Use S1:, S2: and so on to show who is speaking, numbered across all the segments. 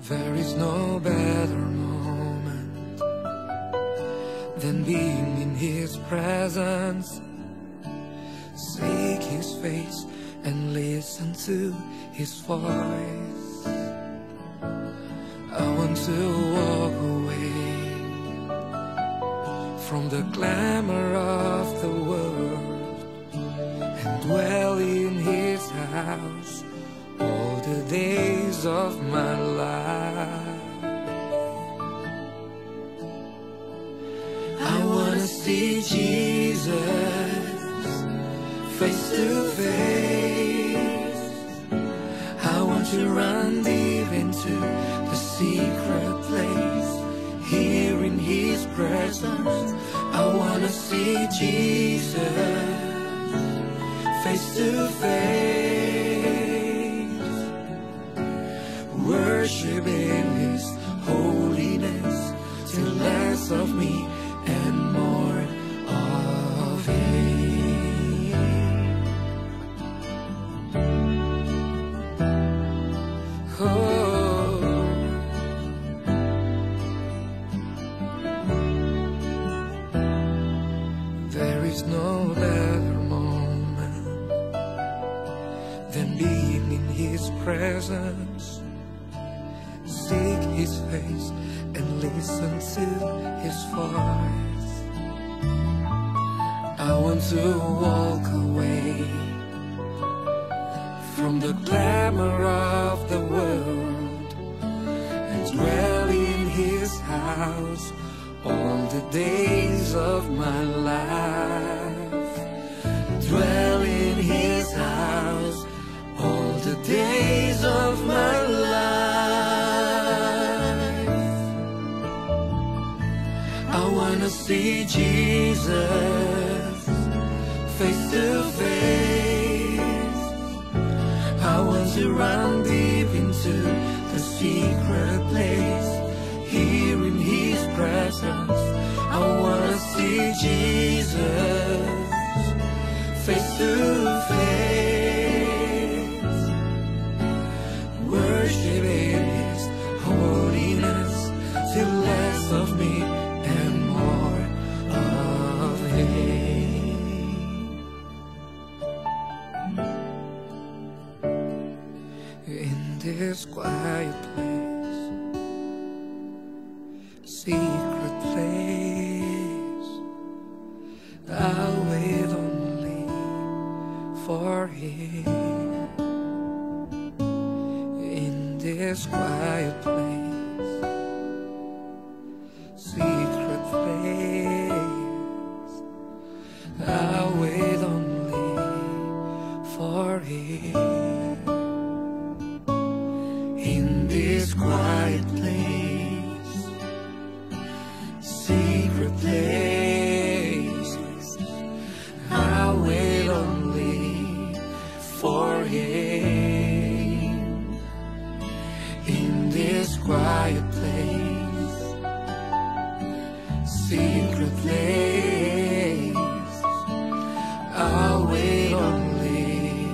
S1: There is no better moment than being in His presence. Seek His face and listen to His voice. I want to walk away from the glamour of the world and dwell in His house all the days of my life. I wanna see Jesus face to face. I want to run deep into the secret place, here in His presence. I wanna see Jesus face to face, worship in His holiness, till less of me and more of Him. Oh, there is no better moment than being in His presence. Seek His face and listen to His voice. I want to walk away from the glamour of the world and dwell in His house all the days of my life. Dwell in His house all the days of my life. I wanna see Jesus face to face. I want to run deep into the secret place, here in His presence. I wanna see Jesus face to face, worship in His holiness, till less of me and more of Him. In this quiet place, secret place, I'll wait only for Him. In this quiet place, secret place, I'll wait only for Him. In this quiet place, secret place, I'll wait only for Him. In this quiet place, secret place, I'll wait only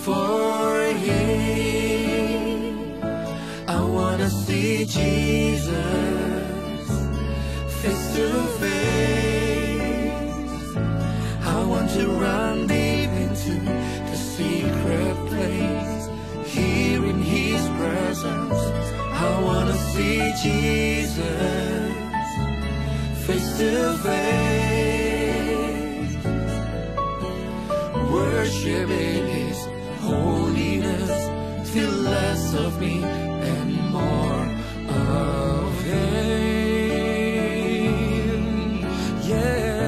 S1: for Him. I wanna see Jesus face to face. I want to run deep into the secret place, here in His presence. I wanna see Jesus face to face, worship in His holiness, till less of me and more of Him. Yeah,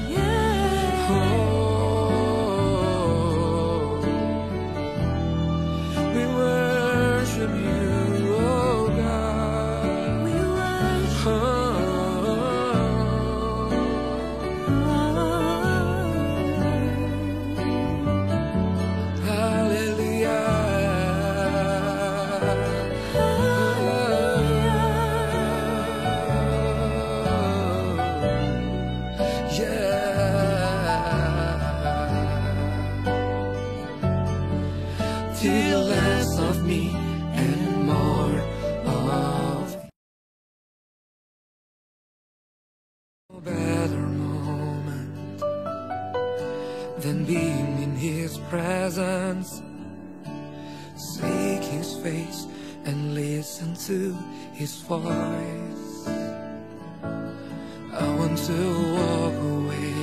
S1: yeah. Oh, we worship You, oh God. We worship You. than being in His presence. Seek His face and listen to His voice. I want to walk away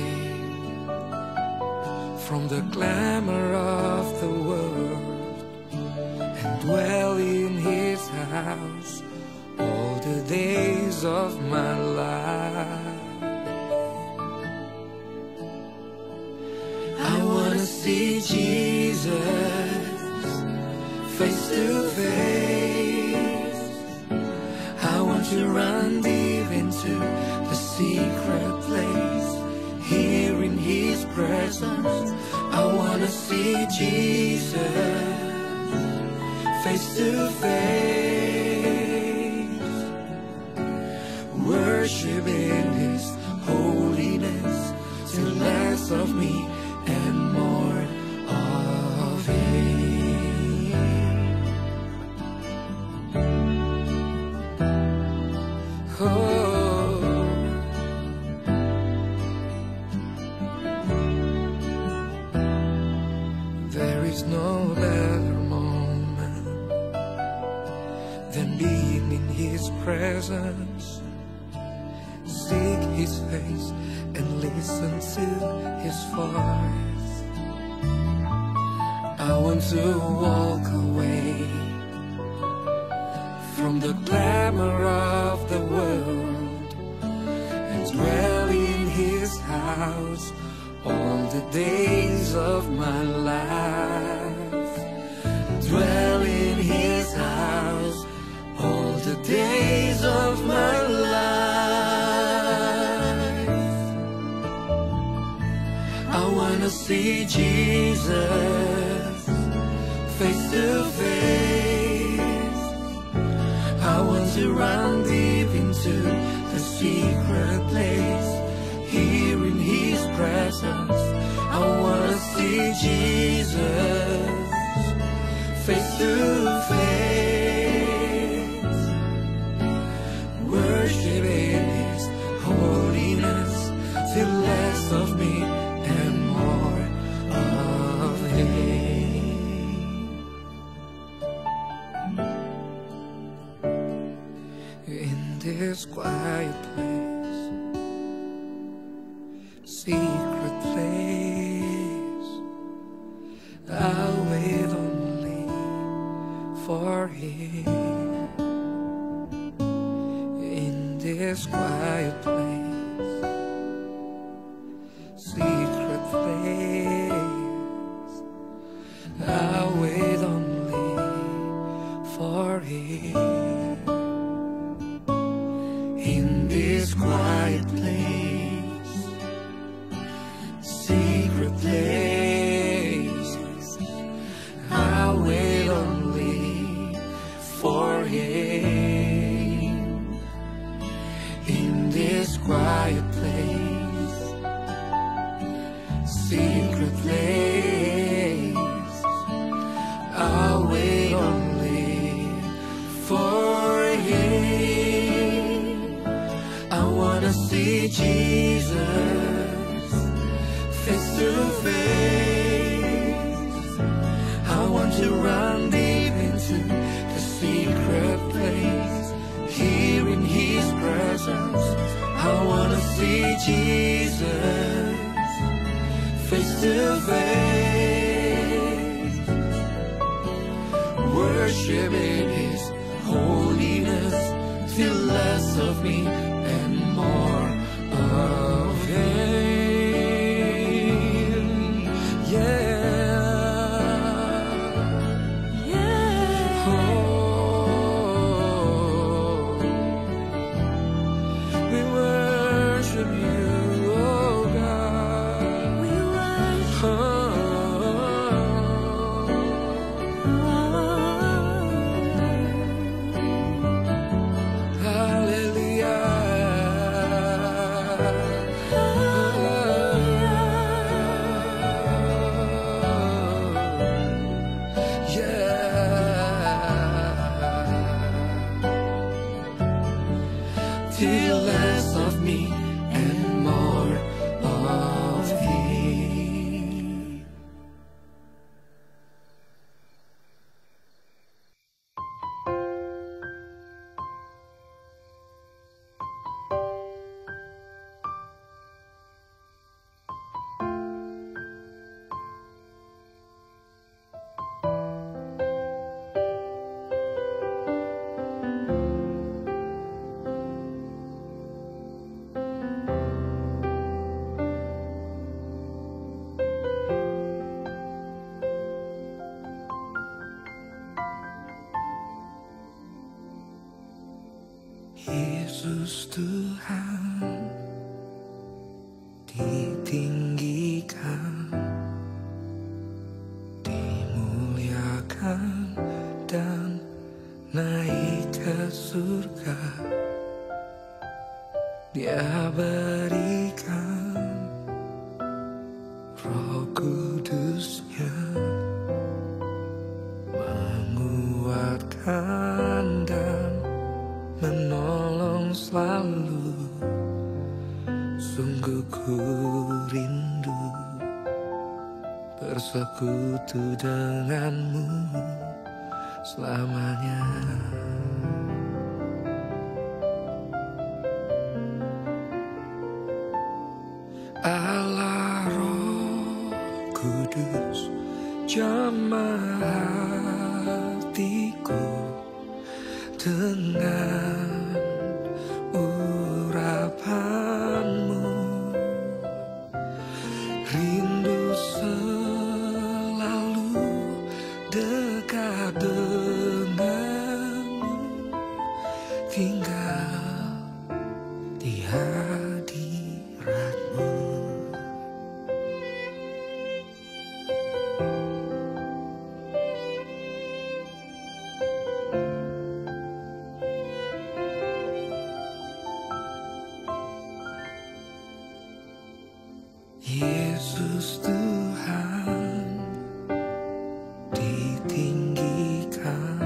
S1: from the glamour of the world and dwell in His house all the days of my life. I wanna see Jesus face to face. I want to run deep into the secret place, here in His presence. I wanna see Jesus face to face, worship in His holiness, till less of me and more of Him. Oh, there is no better moment than being in His presence. Seek His face and listen to His voice. I want to walk away from the glamour of the world and dwell in His house all the days of my life. Dwell in His house all the days of my life. I wanna see Jesus face to face. I want to run deep into the secret place, here in His presence. I wanna see Jesus face to face, worship in His holiness, till less of me and more of Him. In this quiet place, secret place, I'll wait only for Him. In this quiet place, secret place, I'll wait only for Him. In this quiet place, secret place, I'll wait only for Him. In this quiet place, secret place, I'll wait only for Him. I wanna see Jesus face to face. I want to run deep into the secret place, here in His presence. I wanna see Jesus face to face, worship in His holiness, till less of me and more of Him. Yeah, yeah. Oh, we worship You, oh God. We worship till less of me and more of Him. Yesus Tuhan ditinggikan, dimuliakan dan naik ke surga. Dia berikan Roh Kudus-Nya, menguatkan dan menolong selalu. Sungguh ku rindu bersekutu denganmu selamanya. Allah Roh Kudus, jamah hatiku dengan urapanmu. Rindu selalu dekat denganmu, tinggal di hadiratmu. Yesus Tuhan ditinggikan,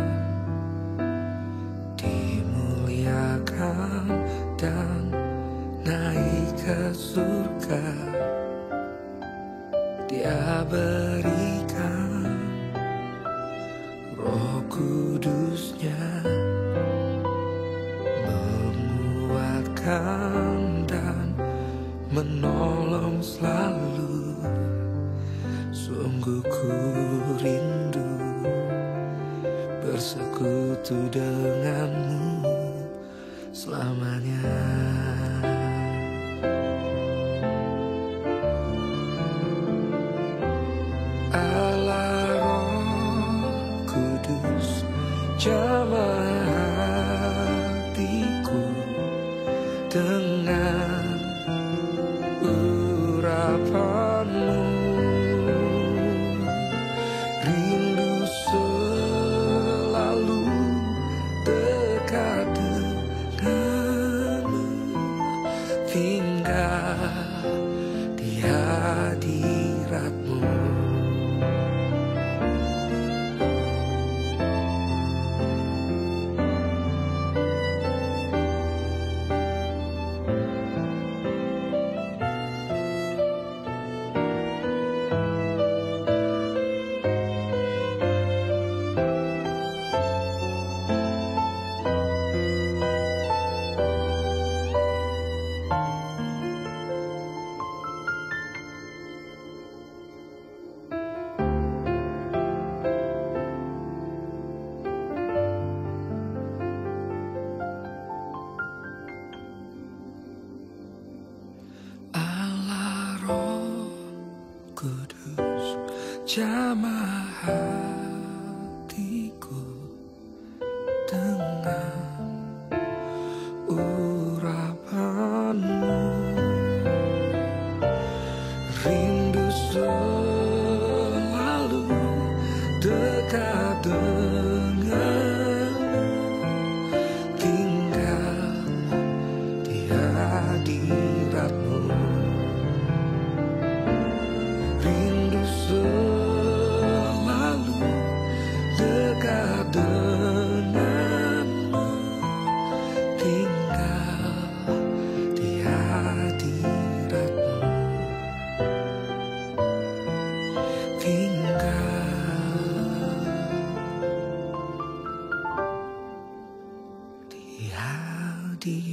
S1: dimuliakan dan naik ke surga. Dia berikan Roh Kudus-Nya, menguatkan dan menolong selalu. Sungguh ku rindu bersekutu denganmu selamanya. Allah Roh Kudus, jamah hatiku dengan urapanmu. Rindu selalu dekat denganmu, tinggal di hadiratmu. Kudus, jamah hatiku dengan urapanmu. Rindu selalu dekat denganmu, tinggal di hadiratmu. Rindu selalu dekat denganmu, tinggal di hadiratmu. Tinggal di hadiratmu.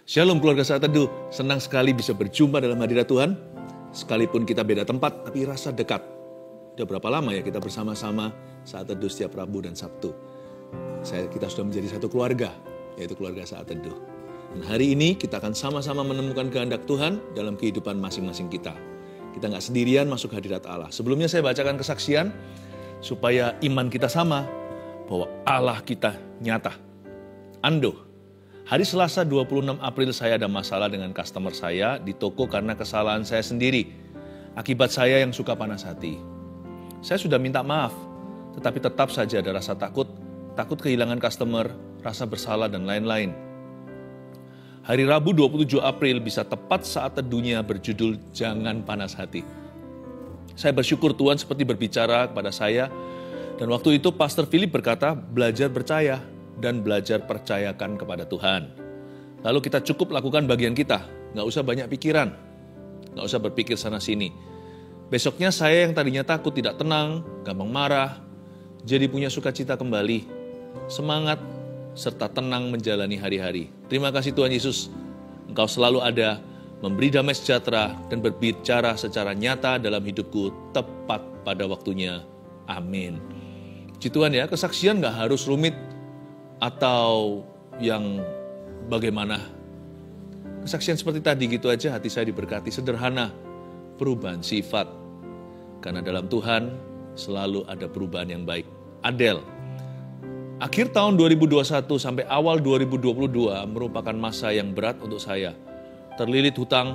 S2: Shalom keluarga Saat Teduh, senang sekali bisa berjumpa dalam hadirat Tuhan. Sekalipun kita beda tempat, tapi rasa dekat. Sudah berapa lama ya kita bersama-sama Saat Teduh setiap Rabu dan Sabtu. Kita sudah menjadi satu keluarga, yaitu keluarga Saat Teduh. Dan hari ini kita akan sama-sama menemukan kehendak Tuhan dalam kehidupan masing-masing kita. Kita nggak sendirian masuk hadirat Allah. Sebelumnya saya bacakan kesaksian, supaya iman kita sama, bahwa Allah kita nyata. Ando. Hari Selasa 26 April saya ada masalah dengan customer saya di toko karena kesalahan saya sendiri. Akibat saya yang suka panas hati. Saya sudah minta maaf, tetapi tetap saja ada rasa takut kehilangan customer, rasa bersalah dan lain-lain. Hari Rabu 27 April bisa tepat saat teduhnya berjudul Jangan Panas Hati. Saya bersyukur Tuhan seperti berbicara kepada saya, dan waktu itu Pastor Philip berkata, belajar percaya dan belajar percayakan kepada Tuhan. Lalu kita cukup lakukan bagian kita, nggak usah banyak pikiran, nggak usah berpikir sana-sini. Besoknya saya yang tadinya takut, tidak tenang, gampang marah, jadi punya sukacita kembali, semangat, serta tenang menjalani hari-hari. Terima kasih Tuhan Yesus, Engkau selalu ada, memberi damai sejahtera dan berbicara secara nyata dalam hidupku tepat pada waktunya. Amin. Puji Tuhan ya, kesaksian nggak harus rumit, atau yang bagaimana. Kesaksian seperti tadi gitu aja hati saya diberkati, sederhana, perubahan sifat. Karena dalam Tuhan selalu ada perubahan yang baik. Adel. Akhir tahun 2021 sampai awal 2022 merupakan masa yang berat untuk saya. Terlilit hutang,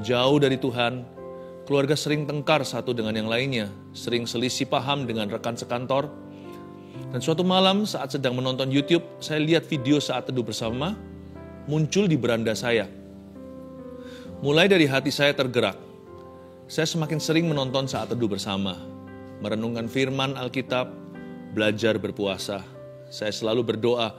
S2: jauh dari Tuhan, keluarga sering tengkar satu dengan yang lainnya, sering selisih paham dengan rekan sekantor. Dan suatu malam saat sedang menonton YouTube, saya lihat video Saat Teduh Bersama muncul di beranda saya. Mulai dari hati saya tergerak, saya semakin sering menonton Saat Teduh Bersama, merenungkan firman Alkitab, belajar berpuasa. Saya selalu berdoa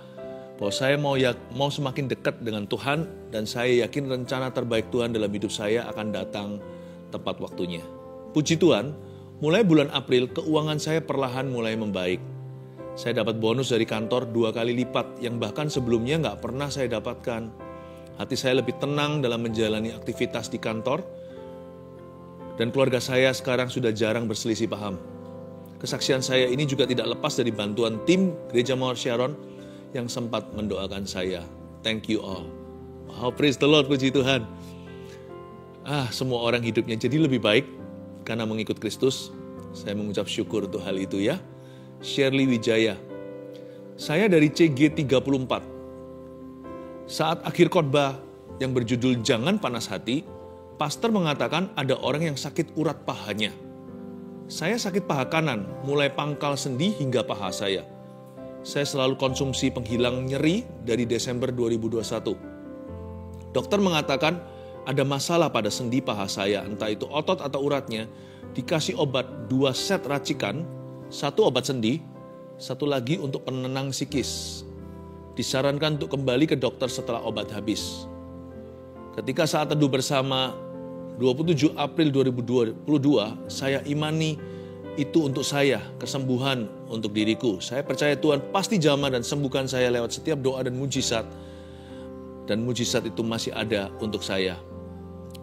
S2: bahwa saya mau semakin dekat dengan Tuhan, dan saya yakin rencana terbaik Tuhan dalam hidup saya akan datang tepat waktunya. Puji Tuhan, mulai bulan April keuangan saya perlahan mulai membaik. Saya dapat bonus dari kantor 2 kali lipat yang bahkan sebelumnya nggak pernah saya dapatkan. Hati saya lebih tenang dalam menjalani aktivitas di kantor, dan keluarga saya sekarang sudah jarang berselisih paham. Kesaksian saya ini juga tidak lepas dari bantuan tim Gereja Mawar Sharon yang sempat mendoakan saya. Thank you all. Wow, praise the Lord, puji Tuhan. Semua orang hidupnya jadi lebih baik karena mengikut Kristus. Saya mengucap syukur untuk hal itu ya. Shirley Wijaya. Saya dari CG34. Saat akhir khotbah yang berjudul Jangan Panas Hati, pastor mengatakan ada orang yang sakit urat pahanya. Saya sakit paha kanan, mulai pangkal sendi hingga paha saya. Saya selalu konsumsi penghilang nyeri dari Desember 2021. Dokter mengatakan ada masalah pada sendi paha saya, entah itu otot atau uratnya. Dikasih obat 2 set racikan, 1 obat sendi, 1 lagi untuk penenang psikis. Disarankan untuk kembali ke dokter setelah obat habis. Ketika Saat Teduh Bersama 27 April 2022, saya imani itu untuk saya, kesembuhan untuk diriku. Saya percaya Tuhan pasti jamah dan sembuhkan saya lewat setiap doa dan mujizat. Dan mujizat itu masih ada untuk saya.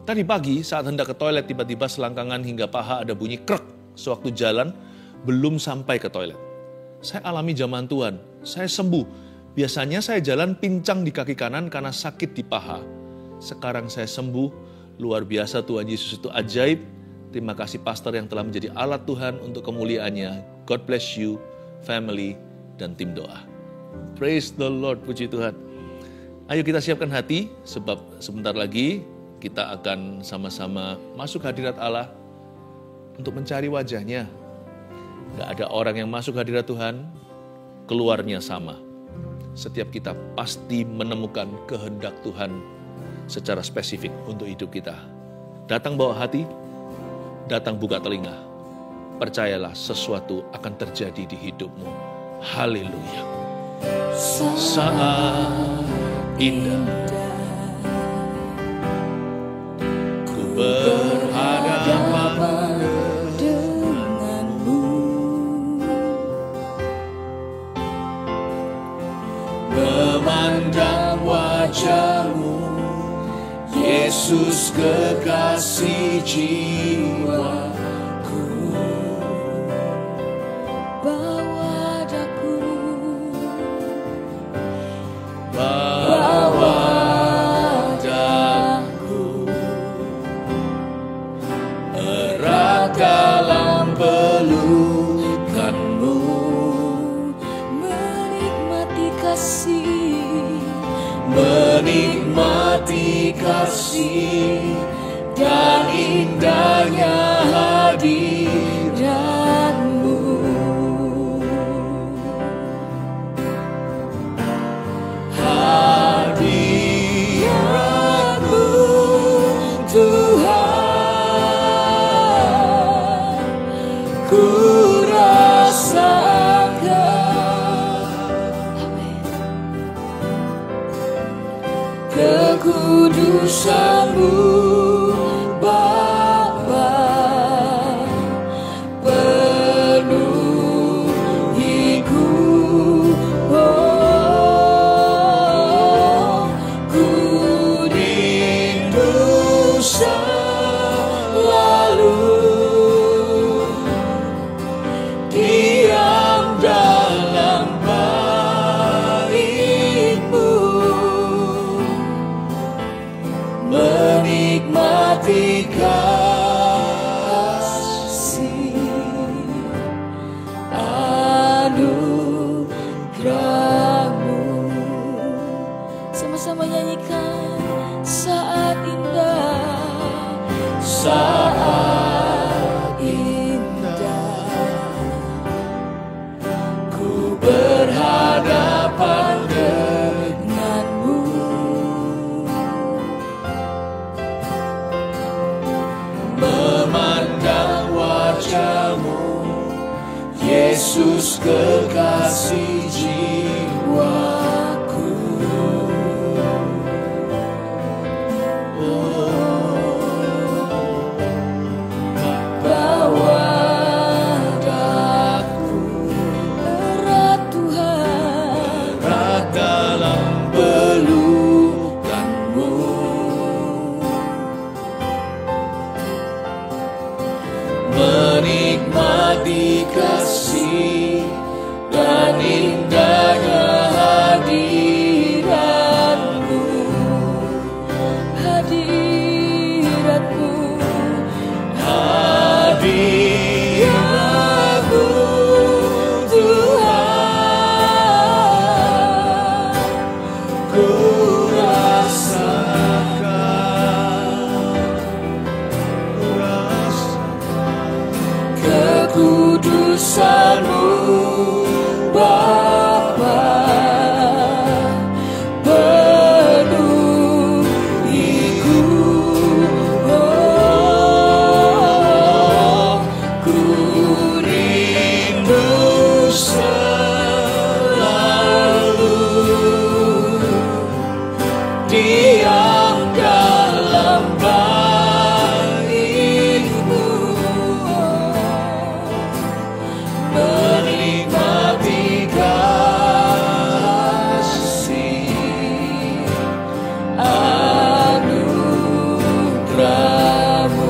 S2: Tadi pagi saat hendak ke toilet, tiba-tiba selangkangan hingga paha ada bunyi krek sewaktu jalan, belum sampai ke toilet. Saya alami zaman Tuhan, saya sembuh. Biasanya saya jalan pincang di kaki kanan karena sakit di paha. Sekarang saya sembuh, luar biasa Tuhan Yesus itu ajaib. Terima kasih pastor yang telah menjadi alat Tuhan untuk kemuliaannya. God bless you, family, dan tim doa. Praise the Lord, puji Tuhan. Ayo kita siapkan hati, sebab sebentar lagi kita akan sama-sama masuk hadirat Allah untuk mencari wajahnya. Gak ada orang yang masuk hadirat Tuhan, keluarnya sama. Setiap kita pasti menemukan kehendak Tuhan secara spesifik untuk hidup kita. Datang bawa hati, datang buka telinga. Percayalah sesuatu akan terjadi di hidupmu. Haleluya. Saat indah ku berhadapan denganmu, memandang wajahmu, Yesus kekasih jiwaku.
S3: Bawa daku,
S2: Bawa daku erat dalam pelukanmu,
S3: menikmati kasih,
S2: menikmati kasih dan indahnya hadiratmu. Hadiratmu Tuhan, ku rasakan kekudusan-Mu Bapa, penuhiku. Oh, ku rindu selalu diam dalam bait-Mu, menikmati kasih anugerah-Mu.
S3: sama-sama nyanyikan saat indah,
S2: Saat indah ku berhadapan denganmu, memandang wajah-Mu, Yesus kekasih jiwaku. Bawa daku
S3: erat Tuhan,
S2: erat dalam pelukan-Mu, menikmati kasih dan indahnya hadirat-Mu.
S3: hadirat-Mu,
S2: Hadirat-Mu Tuhan, ku rasakan kekudusan-Mu Bapa, penuhiku. Oh, ku rindu selalu diam dalam bait-Mu, menikmati kasih anugerah-Mu.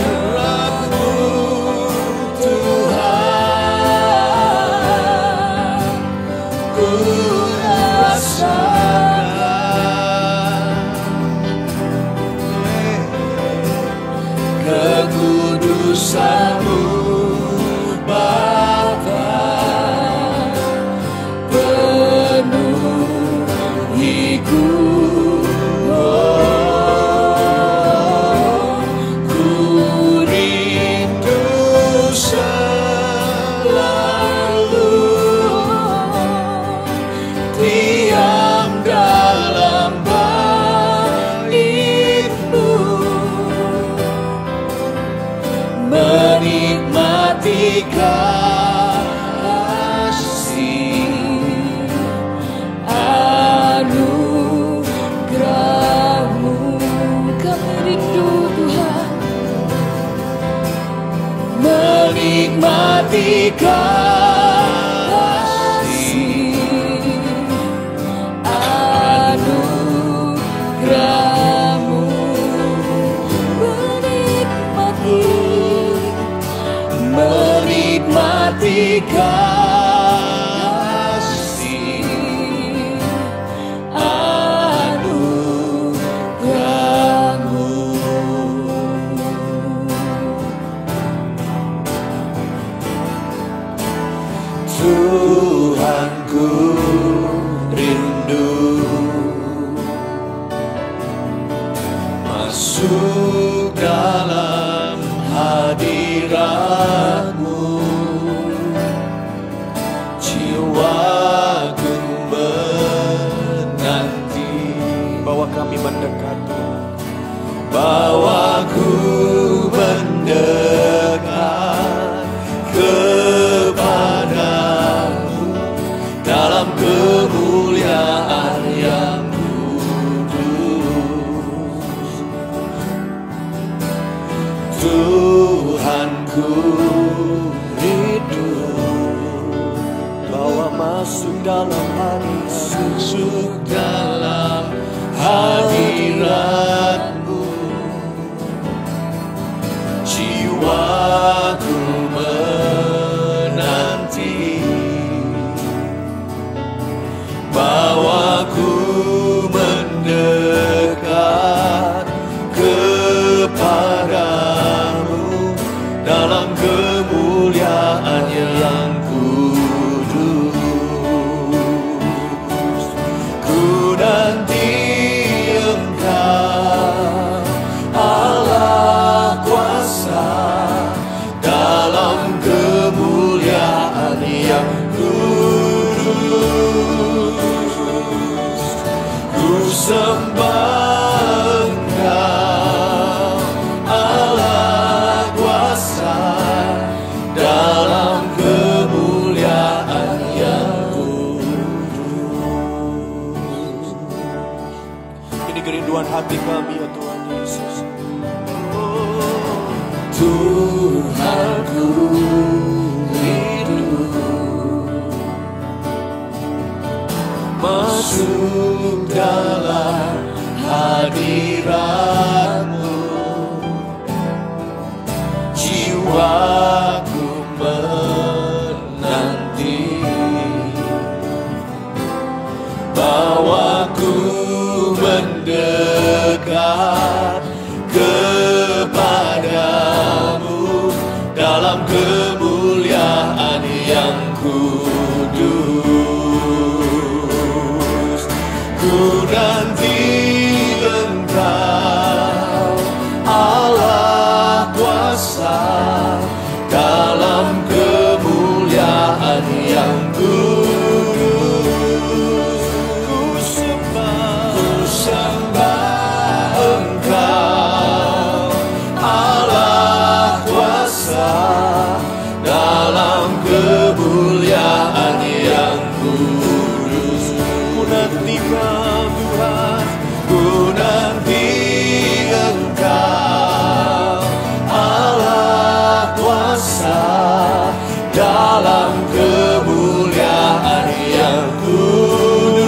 S2: Hadirat-Mu Tuhan, ku rasakan kekudusan-Mu Bapa, penuhiku. Oh, ku rindu selalu diam dalam bait-Mu, menikmati kasih anugerah-Mu.
S3: kami rindu Tuhan,
S2: menikmati kasih
S3: kasih anugerah-Mu.
S4: Tuhanku rindu masuk dalam hadirat-Mu. Jiwaku menanti, bawa kami mendekat, bawaku mendekat kepadamu dalam kemuliaan yang kudus. Tuhanku rindu, bawa masuk dalam hadirat-Mu. Jiwaku menanti, bawaku mendekat kepadamu dalam kemuliaan yang kudus. Ku nanti Engkau, Allah kuasa, dalam kemuliaan yang kudus. Ku sembah Engkau, Allah kuasa, dalam kemuliaan yang kudus. Ini kerinduan hati kami ya Tuhan Yesus. Oh, Tuhanku rindu masuk dalam hadirat-Mu. Jiwaku menanti, bawaku mendekat kepadamu dalam kemuliaan yang kudus. Ku nanti Engkau, Allah kuasa, dalam kemuliaan yang kudus. Ku sembah Engkau, Allah kuasa, dalam kemuliaan yang kudus. Ku nantikan Tuhan, ku nanti Engkau, Allah kuasa, dalam kemuliaan yang kudus.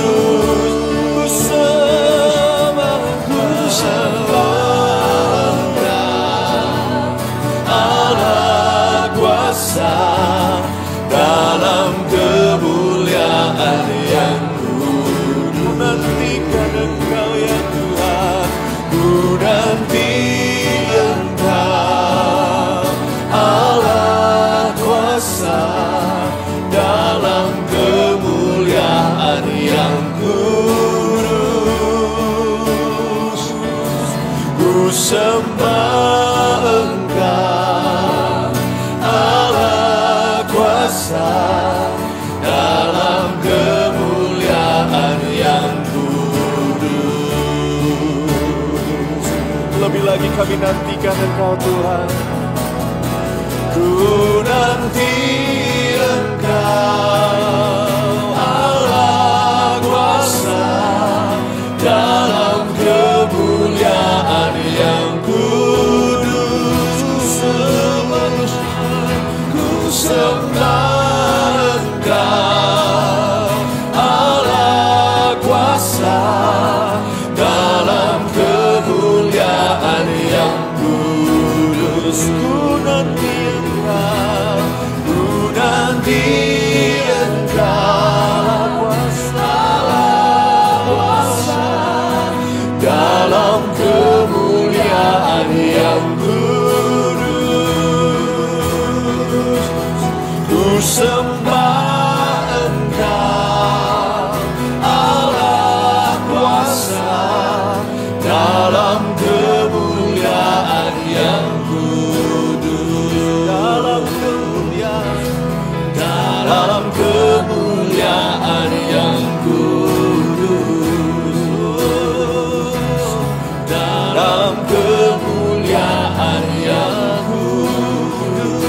S4: Ku sembah Engkau, Allah kuasa, dalam kemuliaan yang kudus. Ku nantikan Engkau ya Tuhan, ku nanti Engkau, Allah kuasa, dalam kemuliaan yang kudus. Ku sembah Engkau, Allah kuasa, dalam kemuliaan yang kudus. Lebih lagi kami nantikan Engkau Tuhan, ku nanti Engkau, Allah kuasa, dalam kemuliaan yang kudus. Ku sembah Engkau, Allah kuasa, dalam kemuliaan yang kudus. Ku nanti Engkau, ku nanti yang kudus. Ku sembah Engkau, Allah kuasa, dalam kemuliaan yang kudus. Dalam kemuliaan yang kudus. Dalam kemuliaan yang kudus.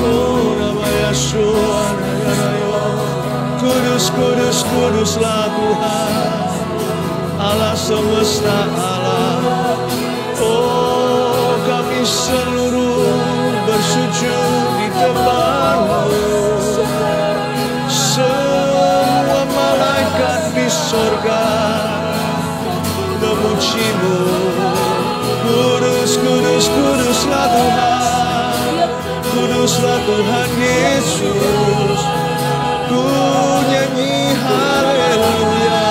S4: Oh, nama Yeshua, kudus, kudus, kuduslah Tuhan, Allah semesta alam. Oh, kami seluruh bersujud di depan-Mu. Semua malaikat di sorga memuji-Mu. Kudus, kudus, kuduslah Tuhan, kuduslah Tuhan Yesus. Ku nyanyi haleluya.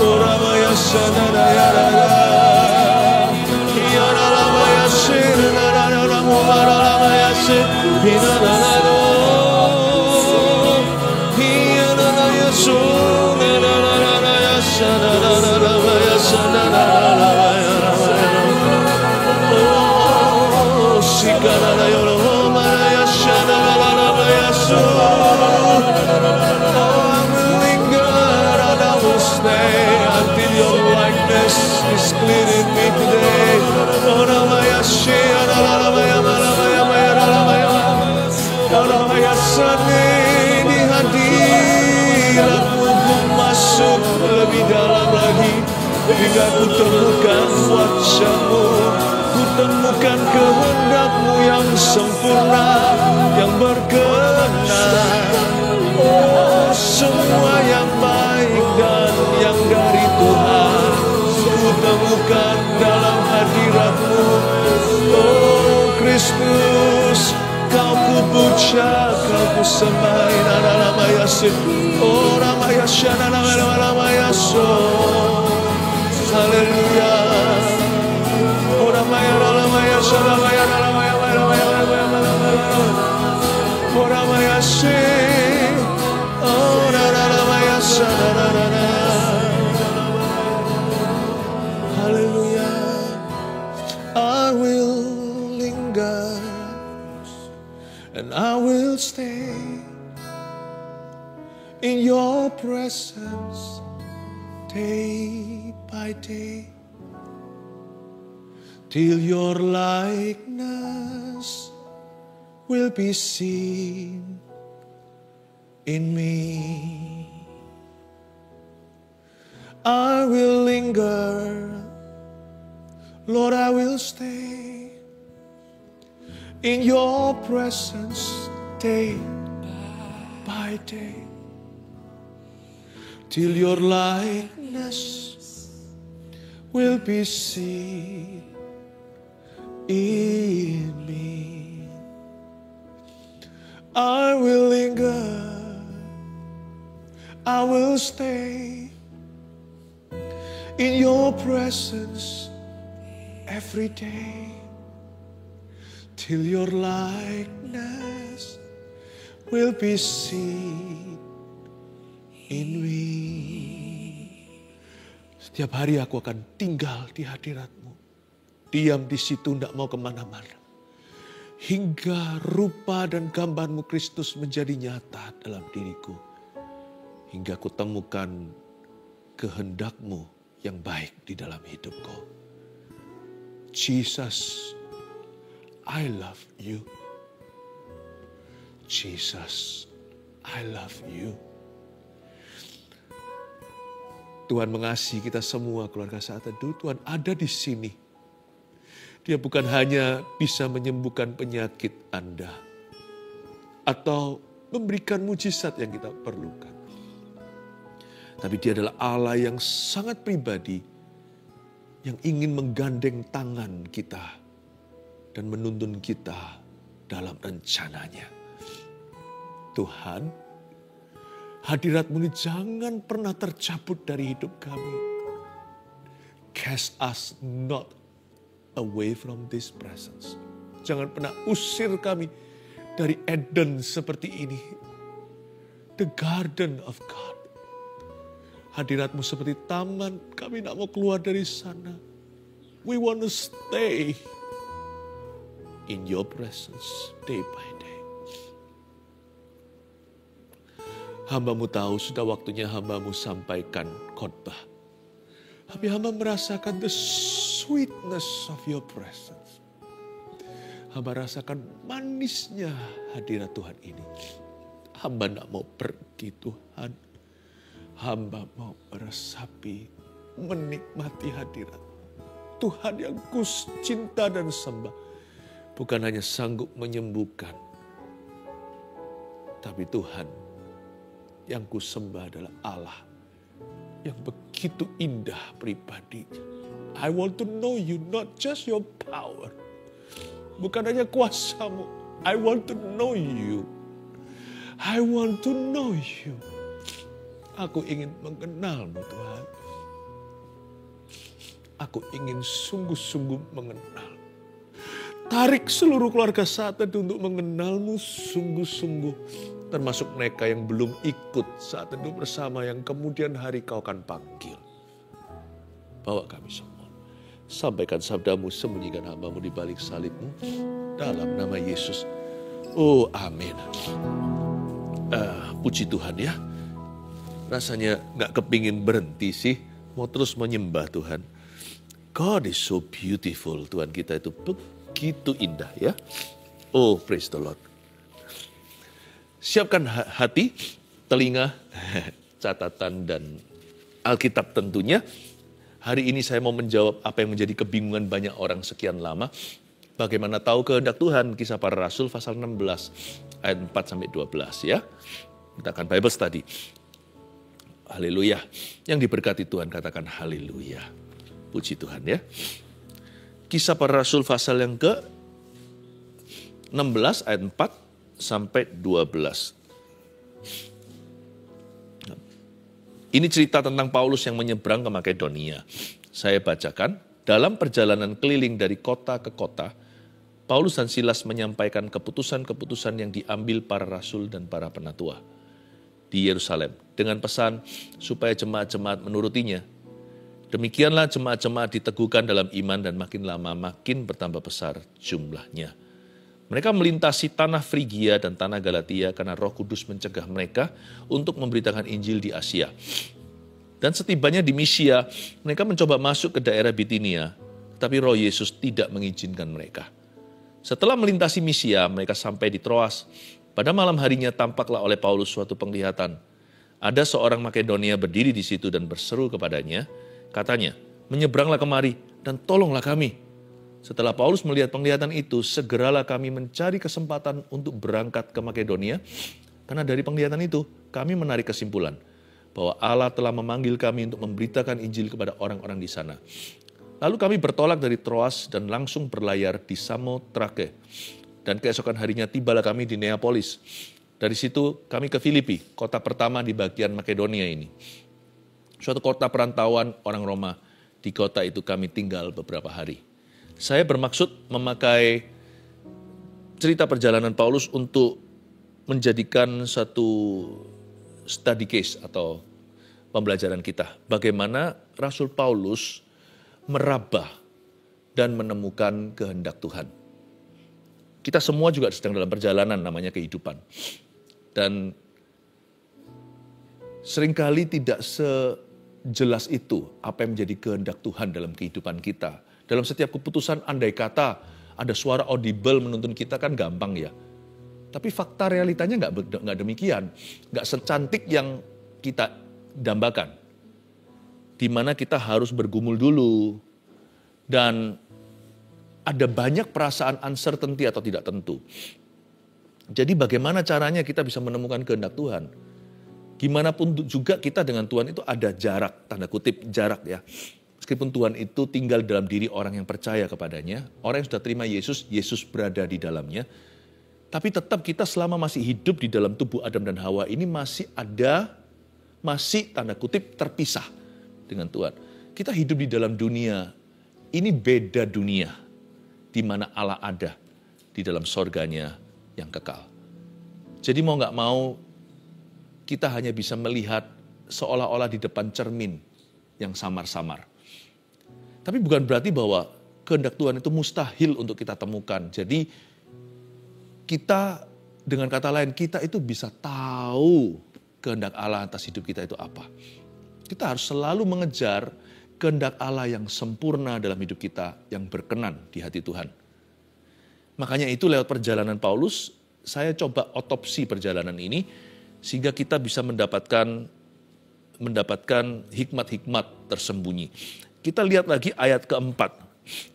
S4: Toramaya sanadayarara. Yaralamaya sirnarara mubaramaya sir. Hinanararo. Hiyananaya sunarararaya sanarararaya sanarararaya. Oh, sikararayoro maraya sanarararaya sun. Until your likeness is clear in me today. Oramaya Shea, Oramaya Malamaya, Oramaya Oramaya Sane, di hadirat-Mu ku masuk lebih dalam lagi, hingga ku temukan wajah-Mu, ku temukan kehendak-Mu yang sempurna, yang berkenan. Oh, semua yang baik dan yang dari Tuhan ku temukan dalam hadirat-Mu. Oh Kristus, Kau ku puja, Kau ku sembah. Naramaya sih, oh Ramaya Shana, Ramaya so, haleluya. Oh Ramaya Shana, Ramaya, oh Ramaya sih. Oh, hallelujah. I will linger and I will stay in your presence day by day till your likeness will be seen in me. I will linger, Lord, I will stay in your presence day by day till your likeness will be seen in me. I will linger, I will stay in your presence every day till your likeness will be seen in me. Setiap hari aku akan tinggal di hadirat-Mu, diam di situ, tidak mau kemana-mana, hingga rupa dan gambar-Mu Kristus menjadi nyata dalam diriku. Hingga ku temukan kehendak-Mu yang baik di dalam hidupku. Jesus, I love you. Jesus, I love you. Tuhan mengasihi kita semua keluarga Saat Teduh. Tuhan ada di sini. Dia bukan hanya bisa menyembuhkan penyakit Anda atau memberikan mujizat yang kita perlukan. Tapi Dia adalah Allah yang sangat pribadi, yang ingin menggandeng tangan kita dan menuntun kita dalam rencananya. Tuhan, hadirat-Mu ini jangan pernah tercabut dari hidup kami. cast us not away from this presence. Jangan pernah usir kami dari Eden seperti ini. The garden of God. Hadirat-Mu seperti taman, kami tidak mau keluar dari sana. We want to stay in your presence day by day. Hamba-Mu tahu sudah waktunya hamba-Mu sampaikan khotbah. Tapi hamba merasakan the sweetness of your presence. Hamba rasakan manisnya hadirat Tuhan ini. Hamba tidak mau pergi Tuhan. Hamba mau meresapi, menikmati hadirat Tuhan yang kus cinta dan sembah. Bukan hanya sanggup menyembuhkan, tapi Tuhan yang ku sembah adalah Allah yang begitu indah pribadinya. I want to know you, not just your power. Bukan hanya kuasa-Mu. I want to know you. I want to know you. Aku ingin mengenal-Mu Tuhan. Aku ingin sungguh-sungguh mengenal. Tarik seluruh keluarga Saat Teduh untuk mengenal-Mu sungguh-sungguh. Termasuk mereka yang belum ikut Saat Teduh bersama yang kemudian hari Kau akan panggil. Bawa kami semua. Sampaikan sabda-Mu, sembunyikan hamba-Mu di balik salib-Mu. Dalam nama Yesus. Oh amin. Puji Tuhan ya. Rasanya gak kepingin berhenti sih. Mau terus menyembah Tuhan. God is so beautiful. Tuhan kita itu begitu indah ya. Oh praise the Lord. Siapkan hati, telinga, catatan dan Alkitab tentunya. Hari ini saya mau menjawab apa yang menjadi kebingungan banyak orang sekian lama. Bagaimana tahu kehendak Tuhan? Kisah Para Rasul pasal 16 ayat 4-12 ya. Kita akan Bible study. Haleluya. Yang diberkati Tuhan katakan haleluya. Puji Tuhan ya. Kisah Para Rasul pasal yang ke 16 ayat 4-12. Ini cerita tentang Paulus yang menyeberang ke Makedonia. Saya bacakan, dalam perjalanan keliling dari kota ke kota, Paulus dan Silas menyampaikan keputusan-keputusan yang diambil para rasul dan para penatua di Yerusalem dengan pesan supaya jemaat-jemaat menurutinya. Demikianlah jemaat-jemaat diteguhkan dalam iman dan makin lama makin bertambah besar jumlahnya. Mereka melintasi tanah Frigia dan tanah Galatia karena Roh Kudus mencegah mereka untuk memberitakan Injil di Asia. Dan setibanya di Misia, mereka mencoba masuk ke daerah Bitinia, tapi Roh Yesus tidak mengizinkan mereka. Setelah melintasi Misia, mereka sampai di Troas. Pada malam harinya tampaklah oleh Paulus suatu penglihatan. Ada seorang Makedonia berdiri di situ dan berseru kepadanya, katanya, menyeberanglah kemari dan tolonglah kami. Setelah Paulus melihat penglihatan itu, segeralah kami mencari kesempatan untuk berangkat ke Makedonia, karena dari penglihatan itu kami menarik kesimpulan bahwa Allah telah memanggil kami untuk memberitakan Injil kepada orang-orang di sana. Lalu kami bertolak dari Troas dan langsung berlayar di Samotrake. Dan keesokan harinya tibalah kami di Neapolis. Dari situ kami ke Filipi, kota pertama di bagian Makedonia ini. Suatu kota perantauan orang Roma. Di kota itu kami tinggal beberapa hari. Saya bermaksud memakai cerita perjalanan Paulus untuk menjadikan satu study case atau pembelajaran kita. Bagaimana Rasul Paulus meraba dan menemukan kehendak Tuhan. Kita semua juga sedang dalam perjalanan namanya kehidupan. Dan seringkali tidak sejelas itu apa yang menjadi kehendak Tuhan dalam kehidupan kita. Dalam setiap keputusan andai kata ada suara audible menuntun kita kan gampang ya. Tapi fakta realitanya nggak demikian. Nggak secantik yang kita dambakan. Di mana kita harus bergumul dulu. Dan ada banyak perasaan uncertainty atau tidak tentu. Jadi bagaimana caranya kita bisa menemukan kehendak Tuhan? Gimana pun juga kita dengan Tuhan itu ada jarak, tanda kutip jarak ya. Meskipun Tuhan itu tinggal dalam diri orang yang percaya kepadanya, orang yang sudah terima Yesus, Yesus berada di dalamnya. Tapi tetap kita selama masih hidup di dalam tubuh Adam dan Hawa ini masih tanda kutip terpisah dengan Tuhan.
S2: Kita hidup di dalam dunia, ini beda dunia, di mana Allah ada, di dalam sorganya yang kekal. Jadi mau nggak mau, kita hanya bisa melihat seolah-olah di depan cermin yang samar-samar. Tapi bukan berarti bahwa kehendak Tuhan itu mustahil untuk kita temukan. Jadi kita, dengan kata lain, kita itu bisa tahu kehendak Allah atas hidup kita itu apa. Kita harus selalu mengejar kehendak Allah yang sempurna dalam hidup kita, yang berkenan di hati Tuhan. Makanya itu lewat perjalanan Paulus, saya coba otopsi perjalanan ini, sehingga kita bisa mendapatkan hikmat-hikmat tersembunyi. Kita lihat lagi ayat keempat.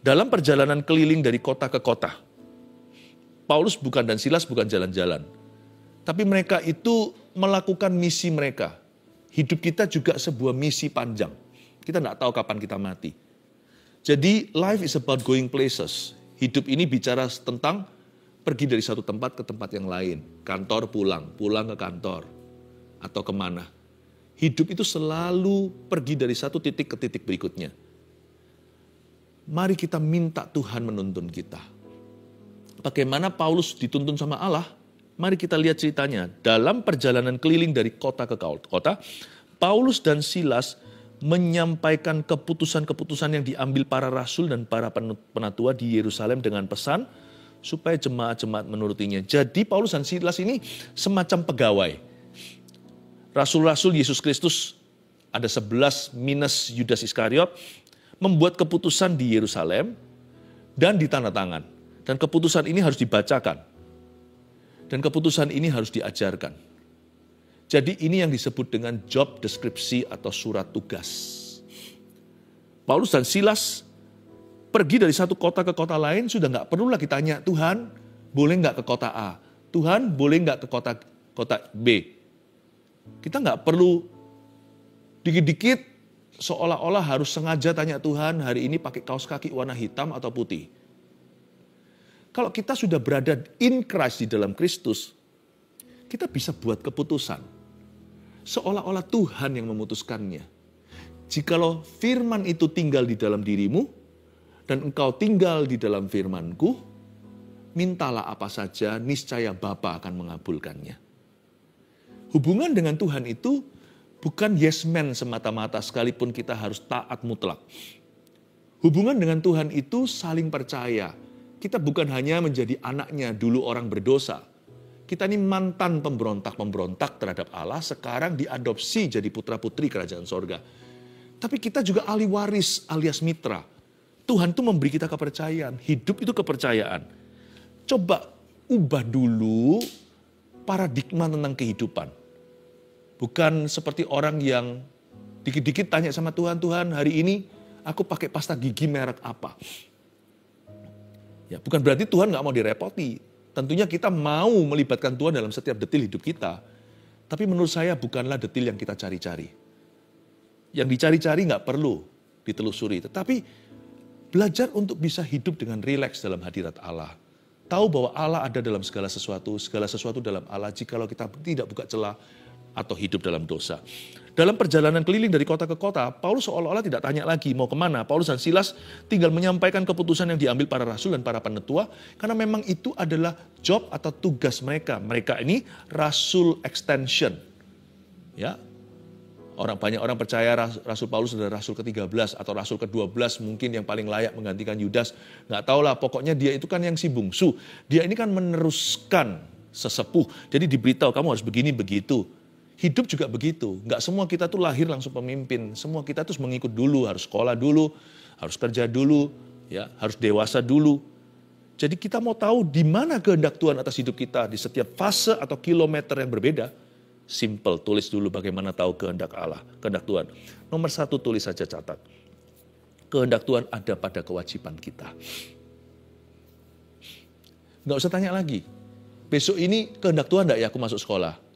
S2: Dalam perjalanan keliling dari kota ke kota, Paulus dan Silas bukan jalan-jalan. Tapi mereka itu melakukan misi mereka. Hidup kita juga sebuah misi panjang. Kita tidak tahu kapan kita mati. Jadi life is about going places. Hidup ini bicara tentang pergi dari satu tempat ke tempat yang lain. Kantor pulang ke kantor. Atau kemana. Hidup itu selalu pergi dari satu titik ke titik berikutnya. Mari kita minta Tuhan menuntun kita. Bagaimana Paulus dituntun sama Allah? Mari kita lihat ceritanya. Dalam perjalanan keliling dari kota ke kota, Paulus dan Silas menyampaikan keputusan-keputusan yang diambil para rasul dan para penatua di Yerusalem dengan pesan supaya jemaat-jemaat menurutinya. Jadi Paulus dan Silas ini semacam pegawai. Rasul-rasul Yesus Kristus, ada 11 minus Yudas Iskariot, membuat keputusan di Yerusalem dan ditandatangan. Dan keputusan ini harus dibacakan. Dan keputusan ini harus diajarkan. Jadi ini yang disebut dengan job deskripsi atau surat tugas. Paulus dan Silas pergi dari satu kota ke kota lain, sudah nggak perlu lagi tanya, Tuhan boleh nggak ke kota A? Tuhan boleh nggak ke kota B? Kita nggak perlu dikit-dikit seolah-olah harus sengaja tanya Tuhan, hari ini pakai kaos kaki warna hitam atau putih. Kalau kita sudah berada in Christ, di dalam Kristus, kita bisa buat keputusan. Seolah-olah Tuhan yang memutuskannya. Jikalau firman itu tinggal di dalam dirimu, dan engkau tinggal di dalam firman-Ku, mintalah apa saja, niscaya Bapa akan mengabulkannya. Hubungan dengan Tuhan itu bukan yes man semata-mata, sekalipun kita harus taat mutlak. Hubungan dengan Tuhan itu saling percaya. Kita bukan hanya menjadi anaknya dulu orang berdosa. Kita ini mantan pemberontak terhadap Allah, sekarang diadopsi jadi putra-putri kerajaan sorga. Tapi kita juga ahli waris alias mitra. Tuhan itu memberi kita kepercayaan, hidup itu kepercayaan. Coba ubah dulu paradigma tentang kehidupan. Bukan seperti orang yang dikit-dikit tanya sama Tuhan, Tuhan hari ini aku pakai pasta gigi merek apa? Ya, bukan berarti Tuhan nggak mau direpoti. Tentunya kita mau melibatkan Tuhan dalam setiap detil hidup kita. Tapi menurut saya bukanlah detil yang kita cari-cari. Yang dicari-cari nggak perlu ditelusuri. Tetapi belajar untuk bisa hidup dengan rileks dalam hadirat Allah. Tahu bahwa Allah ada dalam segala sesuatu dalam Allah jikalau kita tidak buka celah atau hidup dalam dosa. Dalam perjalanan keliling dari kota ke kota, Paulus seolah-olah tidak tanya lagi mau kemana. Paulus dan Silas tinggal menyampaikan keputusan yang diambil para rasul dan para penatua, karena memang itu adalah job atau tugas mereka. Mereka ini rasul extension. Ya, banyak orang percaya Rasul Paulus adalah rasul ke-13 atau rasul ke-12 mungkin yang paling layak menggantikan Yudas. Nggak tahu lah, pokoknya dia itu kan yang si bungsu. Dia ini kan meneruskan sesepuh. Jadi diberitahu kamu harus begini begitu. Hidup juga begitu. Nggak semua kita tuh lahir langsung pemimpin. Semua kita tuh mengikut dulu, harus sekolah dulu, harus kerja dulu, ya, harus dewasa dulu. Jadi kita mau tahu di mana kehendak Tuhan atas hidup kita di setiap fase atau kilometer yang berbeda. Simple, tulis dulu bagaimana tahu kehendak Allah, kehendak Tuhan. Nomor 1 tulis saja, catat. Kehendak Tuhan ada pada kewajiban kita. Nggak usah tanya lagi. Besok ini kehendak Tuhan enggak ya aku masuk sekolah?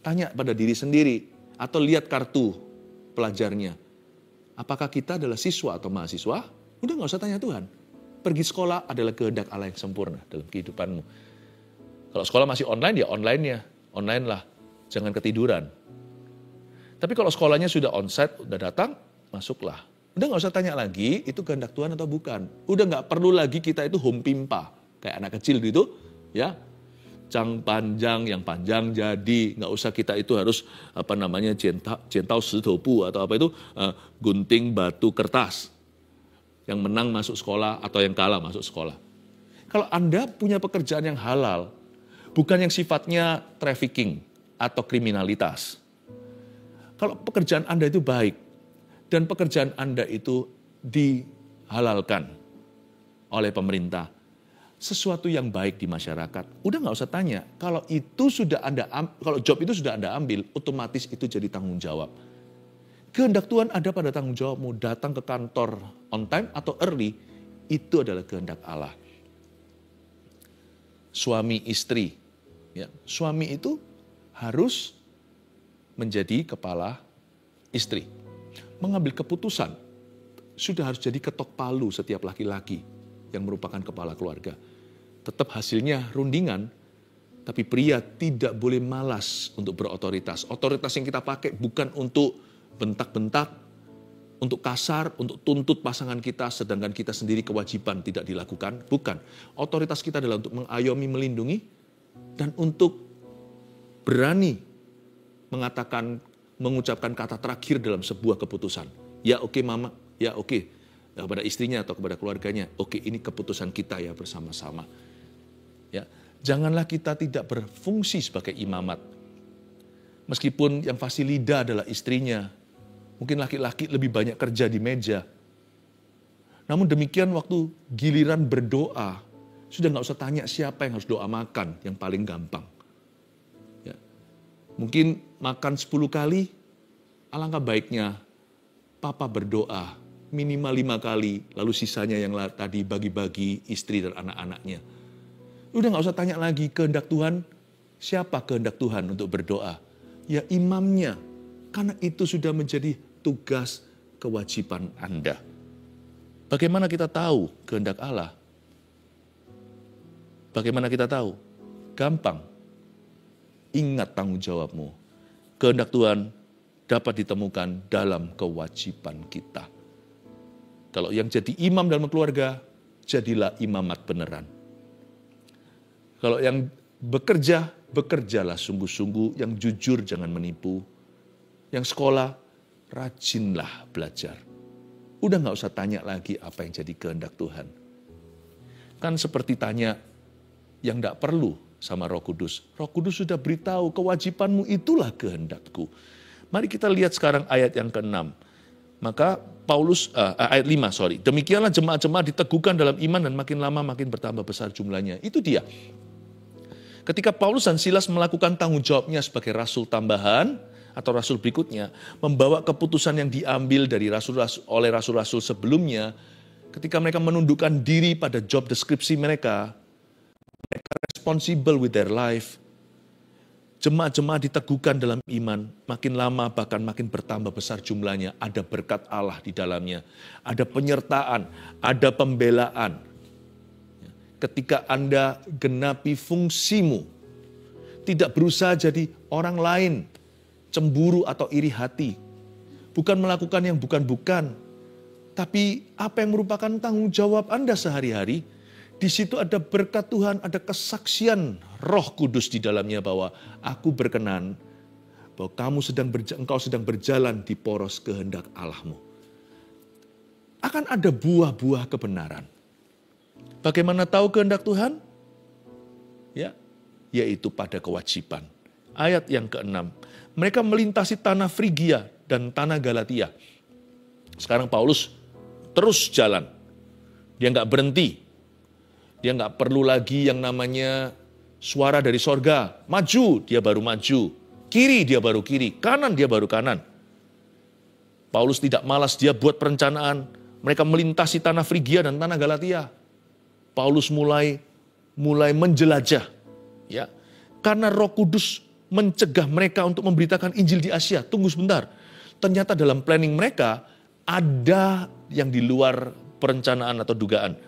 S2: Tanya pada diri sendiri atau lihat kartu pelajarnya. Apakah kita adalah siswa atau mahasiswa? Udah nggak usah tanya Tuhan. Pergi sekolah adalah kehendak Allah yang sempurna dalam kehidupanmu. Kalau sekolah masih online, ya online-nya. Online lah, jangan ketiduran. Tapi kalau sekolahnya sudah onsite, udah datang, masuklah. Udah nggak usah tanya lagi, itu kehendak Tuhan atau bukan. Udah nggak perlu lagi kita itu home pimpa, kayak anak kecil gitu, ya. Cang panjang, yang panjang jadi, nggak usah kita itu harus jentau setopu atau apa itu, gunting batu kertas. Yang menang masuk sekolah atau yang kalah masuk sekolah. Kalau Anda punya pekerjaan yang halal, bukan yang sifatnya trafficking atau kriminalitas. Kalau pekerjaan Anda itu baik, dan pekerjaan Anda itu dihalalkan oleh pemerintah, sesuatu yang baik di masyarakat, udah nggak usah tanya. Kalau job itu sudah Anda ambil, otomatis itu jadi tanggung jawab. Kehendak Tuhan ada pada tanggung jawabmu, datang ke kantor on time atau early, itu adalah kehendak Allah. Suami istri, ya, suami itu harus menjadi kepala istri. Mengambil keputusan, sudah harus jadi ketok palu setiap laki-laki yang merupakan kepala keluarga. Tetap hasilnya rundingan, tapi pria tidak boleh malas untuk berotoritas. Otoritas yang kita pakai bukan untuk bentak-bentak, untuk kasar, untuk tuntut pasangan kita, sedangkan kita sendiri kewajiban tidak dilakukan. Bukan. Otoritas kita adalah untuk mengayomi, melindungi, dan untuk berani mengucapkan kata terakhir dalam sebuah keputusan. Ya oke mama, ya oke. Kepada istrinya atau kepada keluarganya, oke ini keputusan kita ya bersama-sama. Ya, janganlah kita tidak berfungsi sebagai imamat. Meskipun yang fasilida adalah istrinya, mungkin laki-laki lebih banyak kerja di meja. Namun demikian waktu giliran berdoa, sudah nggak usah tanya siapa yang harus doa makan, yang paling gampang. Ya. Mungkin makan 10 kali, alangkah baiknya papa berdoa minimal 5 kali, lalu sisanya yang tadi bagi-bagi istri dan anak-anaknya. Udah nggak usah tanya lagi kehendak Tuhan, siapa kehendak Tuhan untuk berdoa? Ya imamnya, karena itu sudah menjadi tugas kewajiban Anda. Bagaimana kita tahu kehendak Allah? Bagaimana kita tahu? Gampang. Ingat tanggung jawabmu. Kehendak Tuhan dapat ditemukan dalam kewajiban kita. Kalau yang jadi imam dalam keluarga, jadilah imamat beneran. Kalau yang bekerja, bekerjalah sungguh-sungguh, yang jujur jangan menipu. Yang sekolah, rajinlah belajar. Udah gak usah tanya lagi apa yang jadi kehendak Tuhan. Kan seperti tanya yang gak perlu sama Roh Kudus. Roh Kudus sudah beritahu kewajibanmu itulah kehendakku. Mari kita lihat sekarang ayat yang ke-6. Maka ayat 5, demikianlah jemaat-jemaat diteguhkan dalam iman dan makin lama makin bertambah besar jumlahnya. Itu dia. Ketika Paulus dan Silas melakukan tanggung jawabnya sebagai rasul tambahan atau rasul berikutnya, membawa keputusan yang diambil dari oleh rasul-rasul sebelumnya, ketika mereka menundukkan diri pada job deskripsi mereka responsible with their life, jemaat-jemaat diteguhkan dalam iman, makin lama bahkan makin bertambah besar jumlahnya, ada berkat Allah di dalamnya, ada penyertaan, ada pembelaan. Ketika Anda genapi fungsimu, tidak berusaha jadi orang lain, cemburu atau iri hati, bukan melakukan yang bukan-bukan, tapi apa yang merupakan tanggung jawab Anda sehari-hari, di situ ada berkat Tuhan, ada kesaksian Roh Kudus di dalamnya bahwa aku berkenan bahwa engkau sedang berjalan di poros kehendak Allahmu. Akan ada buah-buah kebenaran. Bagaimana tahu kehendak Tuhan? Ya, yaitu pada kewajiban. Ayat yang ke-6. Mereka melintasi tanah Frigia dan tanah Galatia. Sekarang Paulus terus jalan. Dia nggak berhenti. Dia nggak perlu lagi yang namanya suara dari sorga. Maju, dia baru maju. Kiri, dia baru kiri. Kanan, dia baru kanan. Paulus tidak malas, dia buat perencanaan. Mereka melintasi tanah Frigia dan tanah Galatia. Paulus mulai menjelajah. Ya, karena Roh Kudus mencegah mereka untuk memberitakan Injil di Asia. Tunggu sebentar. Ternyata dalam planning mereka ada yang di luar perencanaan atau dugaan.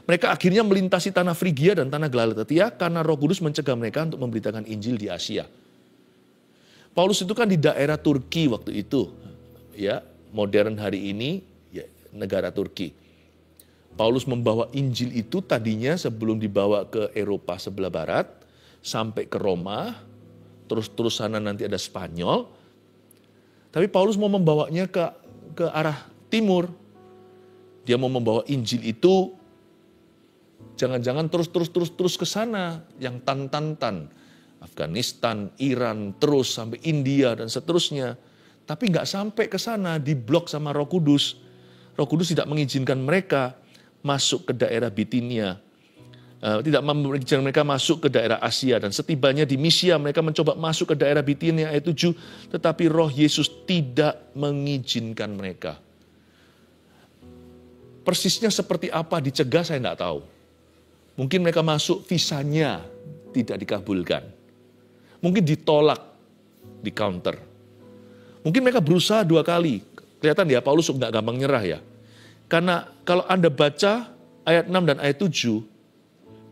S2: Mereka akhirnya melintasi tanah Frigia dan tanah Galatia karena Roh Kudus mencegah mereka untuk memberitakan Injil di Asia. Paulus itu kan di daerah Turki waktu itu. Ya, modern hari ini, ya,
S4: negara Turki. Paulus membawa Injil itu tadinya sebelum dibawa ke Eropa sebelah barat, sampai ke Roma, terus sana nanti ada Spanyol. Tapi Paulus mau membawanya ke arah timur. Dia mau membawa Injil itu jangan-jangan terus ke sana, yang tan. Afghanistan, Iran, terus sampai India dan seterusnya. Tapi nggak sampai ke sana, diblok sama Roh Kudus. Roh Kudus tidak mengizinkan mereka masuk ke daerah Bitinia. Tidak mengizinkan mereka masuk ke daerah Asia. Dan setibanya di Misia, mereka mencoba masuk ke daerah Bitinia ayat 7. Tetapi Roh Yesus tidak mengizinkan mereka. Persisnya seperti apa dicegah saya nggak tahu. Mungkin mereka masuk, visanya tidak dikabulkan. Mungkin ditolak di counter. Mungkin mereka berusaha 2 kali. Kelihatan ya, Paulus nggak gampang nyerah ya. Karena kalau Anda baca ayat 6 dan ayat 7,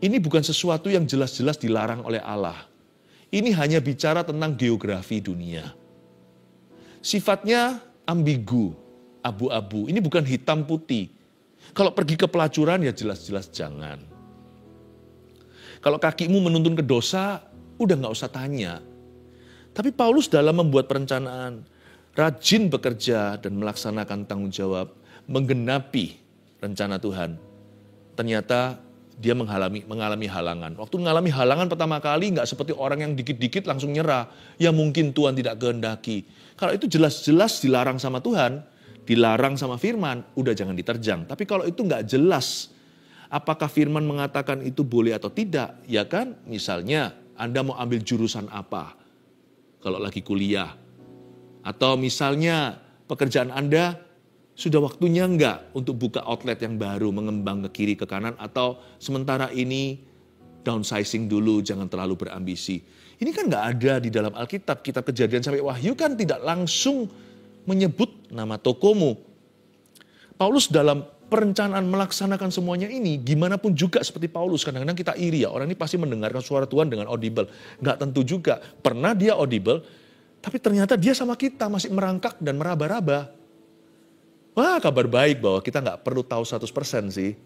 S4: ini bukan sesuatu yang jelas-jelas dilarang oleh Allah. Ini hanya bicara tentang geografi dunia. Sifatnya ambigu, abu-abu. Ini bukan hitam putih. Kalau pergi ke pelacuran ya jelas-jelas jangan. Kalau kakimu menuntun ke dosa, udah nggak usah tanya. Tapi Paulus dalam membuat perencanaan, rajin bekerja dan melaksanakan tanggung jawab, menggenapi rencana Tuhan. Ternyata dia mengalami halangan. Waktu mengalami halangan pertama kali nggak seperti orang yang dikit-dikit langsung nyerah. Ya mungkin Tuhan tidak kehendaki. Kalau itu jelas-jelas dilarang sama Tuhan, dilarang sama firman, udah jangan diterjang. Tapi kalau itu nggak jelas, apakah firman mengatakan itu boleh atau tidak? Ya kan, misalnya Anda mau ambil jurusan apa kalau lagi kuliah. Atau misalnya pekerjaan Anda sudah waktunya enggak untuk buka outlet yang baru, mengembang ke kiri ke kanan, atau sementara ini downsizing dulu, jangan terlalu berambisi. Ini kan enggak ada di dalam Alkitab. Kitab Kejadian sampai Wahyu kan tidak langsung menyebut nama tokomu. Paulus dalam perencanaan melaksanakan semuanya ini, gimana pun juga seperti Paulus, kadang-kadang kita iri ya, orang ini pasti mendengarkan suara Tuhan dengan audible. Enggak tentu juga, pernah dia audible, tapi ternyata dia sama kita masih merangkak dan meraba-raba. Wah, kabar baik bahwa kita nggak perlu tahu 100% sih.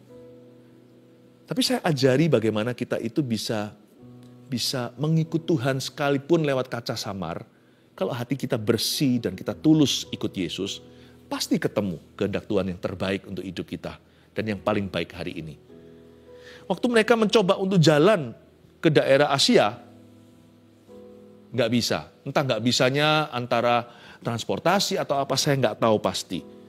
S4: Tapi saya ajari bagaimana kita itu bisa mengikut Tuhan sekalipun lewat kaca samar. Kalau hati kita bersih dan kita tulus ikut Yesus, pasti ketemu kehendak Tuhan yang terbaik untuk hidup kita. Dan yang paling baik hari ini. Waktu mereka mencoba untuk jalan ke daerah Asia, nggak bisa. Entah nggak bisanya antara transportasi atau apa, saya nggak tahu pasti.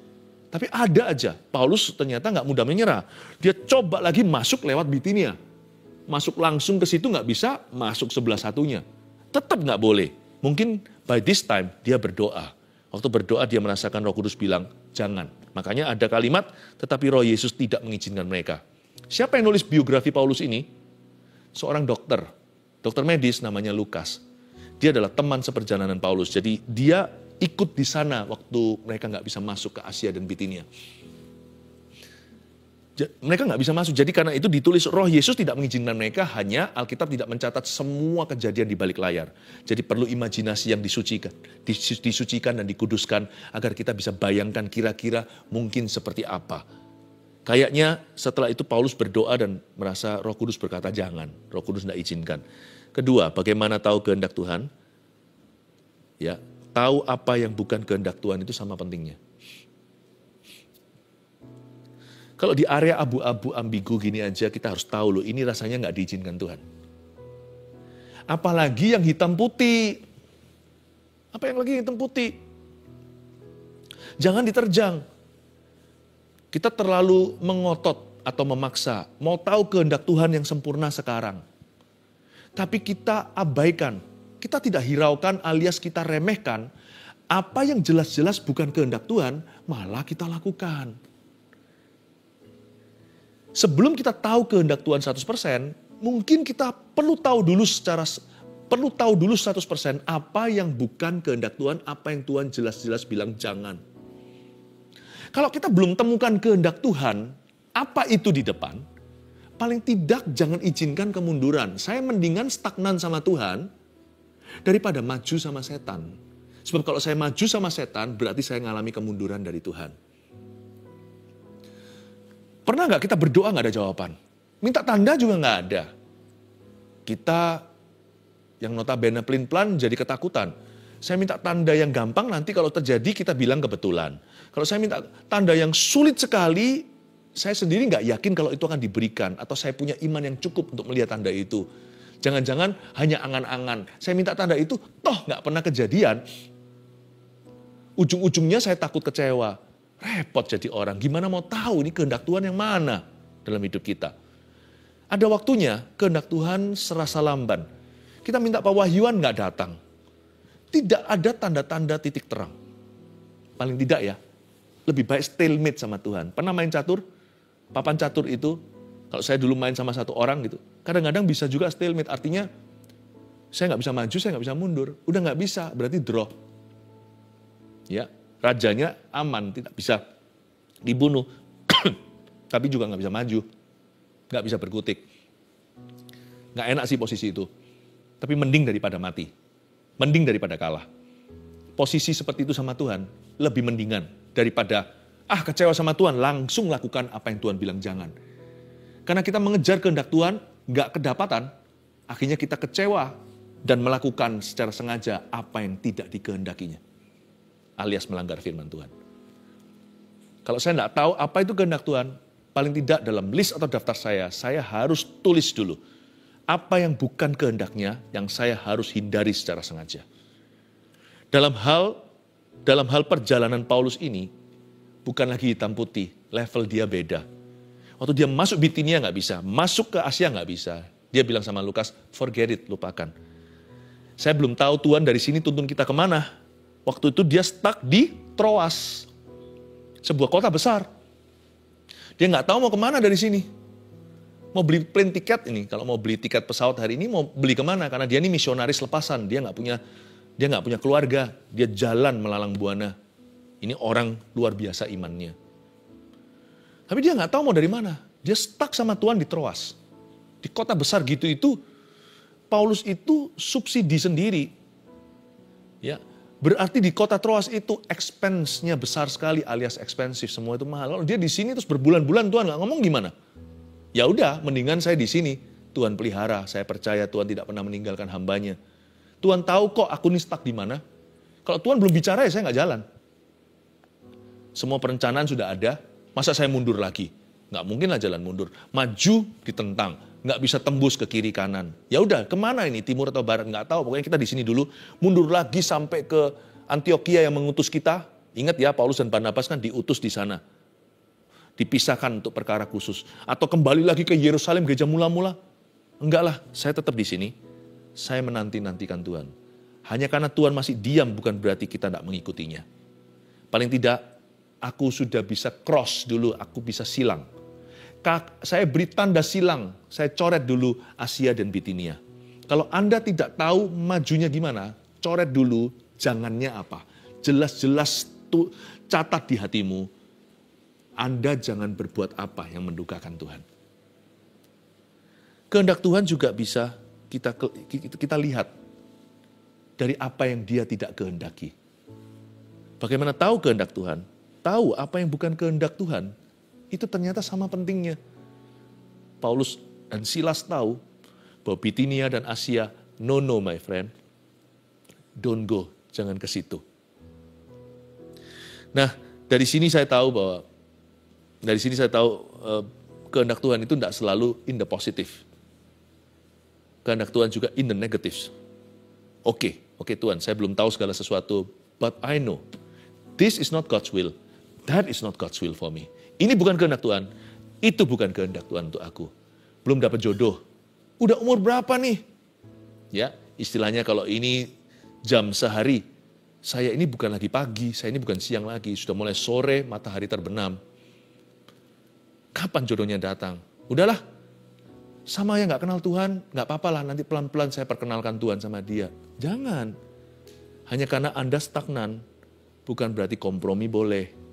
S4: Tapi ada aja, Paulus ternyata nggak mudah menyerah. Dia coba lagi masuk lewat Bitinia. Masuk langsung ke situ nggak bisa, masuk sebelah satunya. Tetap nggak boleh. Mungkin by this time dia berdoa. Waktu berdoa dia merasakan Roh Kudus bilang, jangan. Makanya ada kalimat, tetapi Roh Yesus tidak mengizinkan mereka. Siapa yang nulis biografi Paulus ini? Seorang dokter medis namanya Lukas. Dia adalah teman seperjalanan Paulus. Jadi dia ikut di sana waktu mereka nggak bisa masuk ke Asia dan Bitinia. Mereka nggak bisa masuk. Jadi karena itu ditulis Roh Yesus tidak mengizinkan mereka, hanya Alkitab tidak mencatat semua kejadian di balik layar. Jadi perlu imajinasi yang disucikan dan dikuduskan agar kita bisa bayangkan kira-kira mungkin seperti apa. Kayaknya setelah itu Paulus berdoa dan merasa Roh Kudus berkata jangan. Roh Kudus tidak izinkan. Kedua, bagaimana tahu kehendak Tuhan? Ya, tahu apa yang bukan kehendak Tuhan itu sama pentingnya. Kalau di area abu-abu ambigu gini aja kita harus tahu loh, ini rasanya nggak diizinkan Tuhan. Apalagi yang hitam putih. Apa yang lagi hitam putih? Jangan diterjang. Kita terlalu mengotot atau memaksa. Mau tahu kehendak Tuhan yang sempurna sekarang. Tapi kita abaikan. Kita tidak hiraukan alias kita remehkan. Apa yang jelas-jelas bukan kehendak Tuhan, malah kita lakukan. Sebelum kita tahu kehendak Tuhan 100%, mungkin kita perlu tahu dulu 100% apa yang bukan kehendak Tuhan, apa yang Tuhan jelas-jelas bilang jangan. Kalau kita belum temukan kehendak Tuhan, apa itu di depan, paling tidak jangan izinkan kemunduran. Saya mendingan stagnan sama Tuhan daripada maju sama setan. Sebab kalau saya maju sama setan, berarti saya mengalami kemunduran dari Tuhan. Pernah nggak kita berdoa nggak ada jawaban? Minta tanda juga nggak ada. Kita yang notabene pelin-pelan jadi ketakutan. Saya minta tanda yang gampang, nanti kalau terjadi kita bilang kebetulan. Kalau saya minta tanda yang sulit sekali, saya sendiri nggak yakin kalau itu akan diberikan. Atau saya punya iman yang cukup untuk melihat tanda itu. Jangan-jangan hanya angan-angan. Saya minta tanda itu, toh nggak pernah kejadian. Ujung-ujungnya saya takut kecewa. Repot jadi orang, gimana mau tahu ini kehendak Tuhan yang mana dalam hidup kita. Ada waktunya kehendak Tuhan serasa lamban. Kita minta pewahyuan nggak datang. Tidak ada tanda-tanda titik terang. Paling tidak ya, lebih baik stalemate sama Tuhan. Pernah main catur? Papan catur itu, kalau saya dulu main sama satu orang gitu, kadang-kadang bisa juga stalemate. Artinya, saya nggak bisa maju, saya nggak bisa mundur. Udah nggak bisa, berarti draw. Ya, rajanya aman, tidak bisa dibunuh. Tapi juga nggak bisa maju. Nggak bisa berkutik. Nggak enak sih posisi itu. Tapi mending daripada mati. Mending daripada kalah. Posisi seperti itu sama Tuhan lebih mendingan daripada kecewa sama Tuhan, langsung lakukan apa yang Tuhan bilang jangan. Karena kita mengejar kehendak Tuhan, nggak kedapatan, akhirnya kita kecewa dan melakukan secara sengaja apa yang tidak dikehendakinya. Alias melanggar firman Tuhan. Kalau saya nggak tahu apa itu kehendak Tuhan, paling tidak dalam list atau daftar saya harus tulis dulu. Apa yang bukan kehendaknya yang saya harus hindari secara sengaja. Dalam hal perjalanan Paulus ini, bukan lagi hitam putih, level dia beda. Waktu dia masuk Bitinia nggak bisa, masuk ke Asia nggak bisa. Dia bilang sama Lukas, forget it, lupakan. Saya belum tahu Tuhan dari sini tuntun kita kemana. Waktu itu dia stuck di Troas, sebuah kota besar. Dia nggak tahu mau kemana dari sini. Mau beli plane tiket ini, kalau mau beli tiket pesawat hari ini mau beli kemana? Karena dia ini misionaris lepasan, dia nggak punya keluarga, dia jalan melalang buana. Ini orang luar biasa imannya. Tapi dia nggak tahu mau dari mana. Dia stuck sama Tuhan di Troas, di kota besar gitu itu. Paulus itu subsidi sendiri, ya. Berarti di kota Troas itu expense-nya besar sekali, alias ekspensif, semua itu mahal. Lalu dia di sini terus berbulan-bulan Tuhan nggak ngomong gimana? Ya udah, mendingan saya di sini. Tuhan pelihara, saya percaya Tuhan tidak pernah meninggalkan hambanya. Tuhan tahu kok aku ini stuck di mana. Kalau Tuhan belum bicara ya saya nggak jalan. Semua perencanaan sudah ada, masa saya mundur lagi? Nggak mungkin lah jalan mundur. Maju ditentang, nggak bisa tembus ke kiri kanan. Ya udah, kemana ini? Timur atau barat? Nggak tahu. Pokoknya kita di sini dulu. Mundur lagi sampai ke Antioquia yang mengutus kita. Ingat ya, Paulus dan Barnabas kan diutus di sana. Dipisahkan untuk perkara khusus. Atau kembali lagi ke Yerusalem, gereja mula-mula. Enggak lah, saya tetap di sini. Saya menanti-nantikan Tuhan. Hanya karena Tuhan masih diam bukan berarti kita tidak mengikutinya. Paling tidak, aku sudah bisa cross dulu, aku bisa silang. Saya beri tanda silang, saya coret dulu Asia dan Bitinia. Kalau Anda tidak tahu majunya gimana, coret dulu jangannya apa. Jelas-jelas catat di hatimu, Anda jangan berbuat apa yang mendukakan Tuhan. Kehendak Tuhan juga bisa kita lihat dari apa yang dia tidak kehendaki. Bagaimana tahu kehendak Tuhan? Tahu apa yang bukan kehendak Tuhan, itu ternyata sama pentingnya. Paulus dan Silas tahu bahwa Bitinia dan Asia, no my friend, don't go, jangan ke situ. Nah, dari sini saya tahu kehendak Tuhan itu tidak selalu in the positive. Kehendak Tuhan juga in the negatives. Oke Tuhan, saya belum tahu segala sesuatu, but I know this is not God's will. That is not God's will for me. Ini bukan kehendak Tuhan, itu bukan kehendak Tuhan untuk aku. Belum dapat jodoh. Udah umur berapa nih? Ya, istilahnya kalau ini jam sehari, saya ini bukan lagi pagi, saya ini bukan siang lagi, sudah mulai sore, matahari terbenam. Kapan jodohnya datang? Udahlah, sama yang gak kenal Tuhan, gak apa-apa lah, nanti pelan-pelan saya perkenalkan Tuhan sama dia. Jangan. Hanya karena Anda stagnan, bukan berarti kompromi boleh.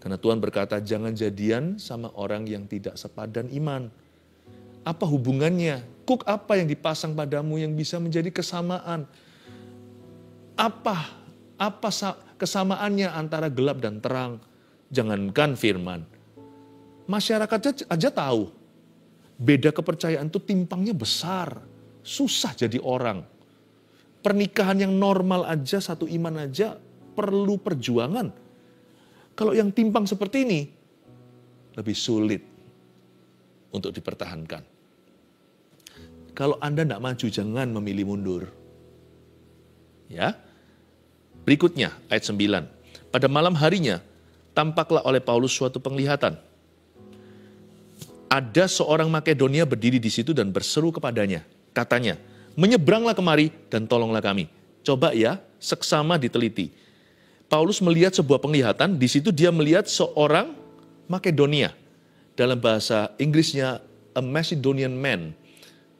S4: Karena Tuhan berkata, jangan jadian sama orang yang tidak sepadan iman. Apa hubungannya? Kuk apa yang dipasang padamu yang bisa menjadi kesamaan? Apa kesamaannya antara gelap dan terang? Jangankan firman. Masyarakat aja tahu. Beda kepercayaan itu timpangnya besar. Susah jadi orang. Pernikahan yang normal aja, satu iman aja perlu perjuangan. Kalau yang timpang seperti ini, lebih sulit untuk dipertahankan. Kalau Anda tidak maju, jangan memilih mundur. Ya. Berikutnya, ayat 9. Pada malam harinya, tampaklah oleh Paulus suatu penglihatan. Ada seorang Makedonia berdiri di situ dan berseru kepadanya. Katanya, menyeberanglah kemari dan tolonglah kami. Coba ya, seksama diteliti. Paulus melihat sebuah penglihatan, di situ dia melihat seorang Makedonia. Dalam bahasa Inggrisnya, a Macedonian man.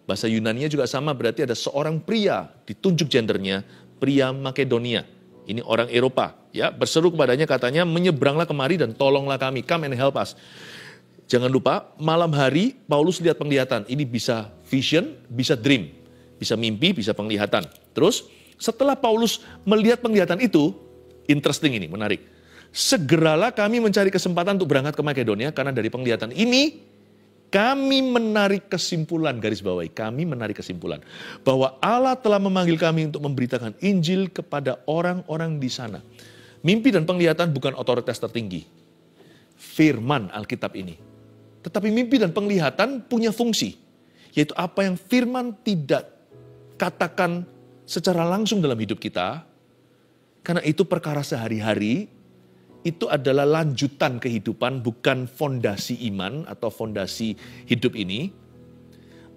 S4: Bahasa Yunaninya juga sama, berarti ada seorang pria, ditunjuk gendernya, pria Makedonia. Ini orang Eropa, ya, berseru kepadanya katanya, menyeberanglah kemari dan tolonglah kami, come and help us. Jangan lupa, malam hari Paulus lihat penglihatan. Ini bisa vision, bisa dream. Bisa mimpi, bisa penglihatan. Terus, setelah Paulus melihat penglihatan itu, interesting ini, menarik. Segeralah kami mencari kesempatan untuk berangkat ke Makedonia, karena dari penglihatan ini, kami menarik kesimpulan, garis bawahi, kami menarik kesimpulan, bahwa Allah telah memanggil kami untuk memberitakan Injil kepada orang-orang di sana. Mimpi dan penglihatan bukan otoritas tertinggi. Firman Alkitab ini. Tetapi mimpi dan penglihatan punya fungsi, yaitu apa yang firman tidak katakan secara langsung dalam hidup kita, karena itu perkara sehari-hari, itu adalah lanjutan kehidupan, bukan fondasi iman atau fondasi hidup ini.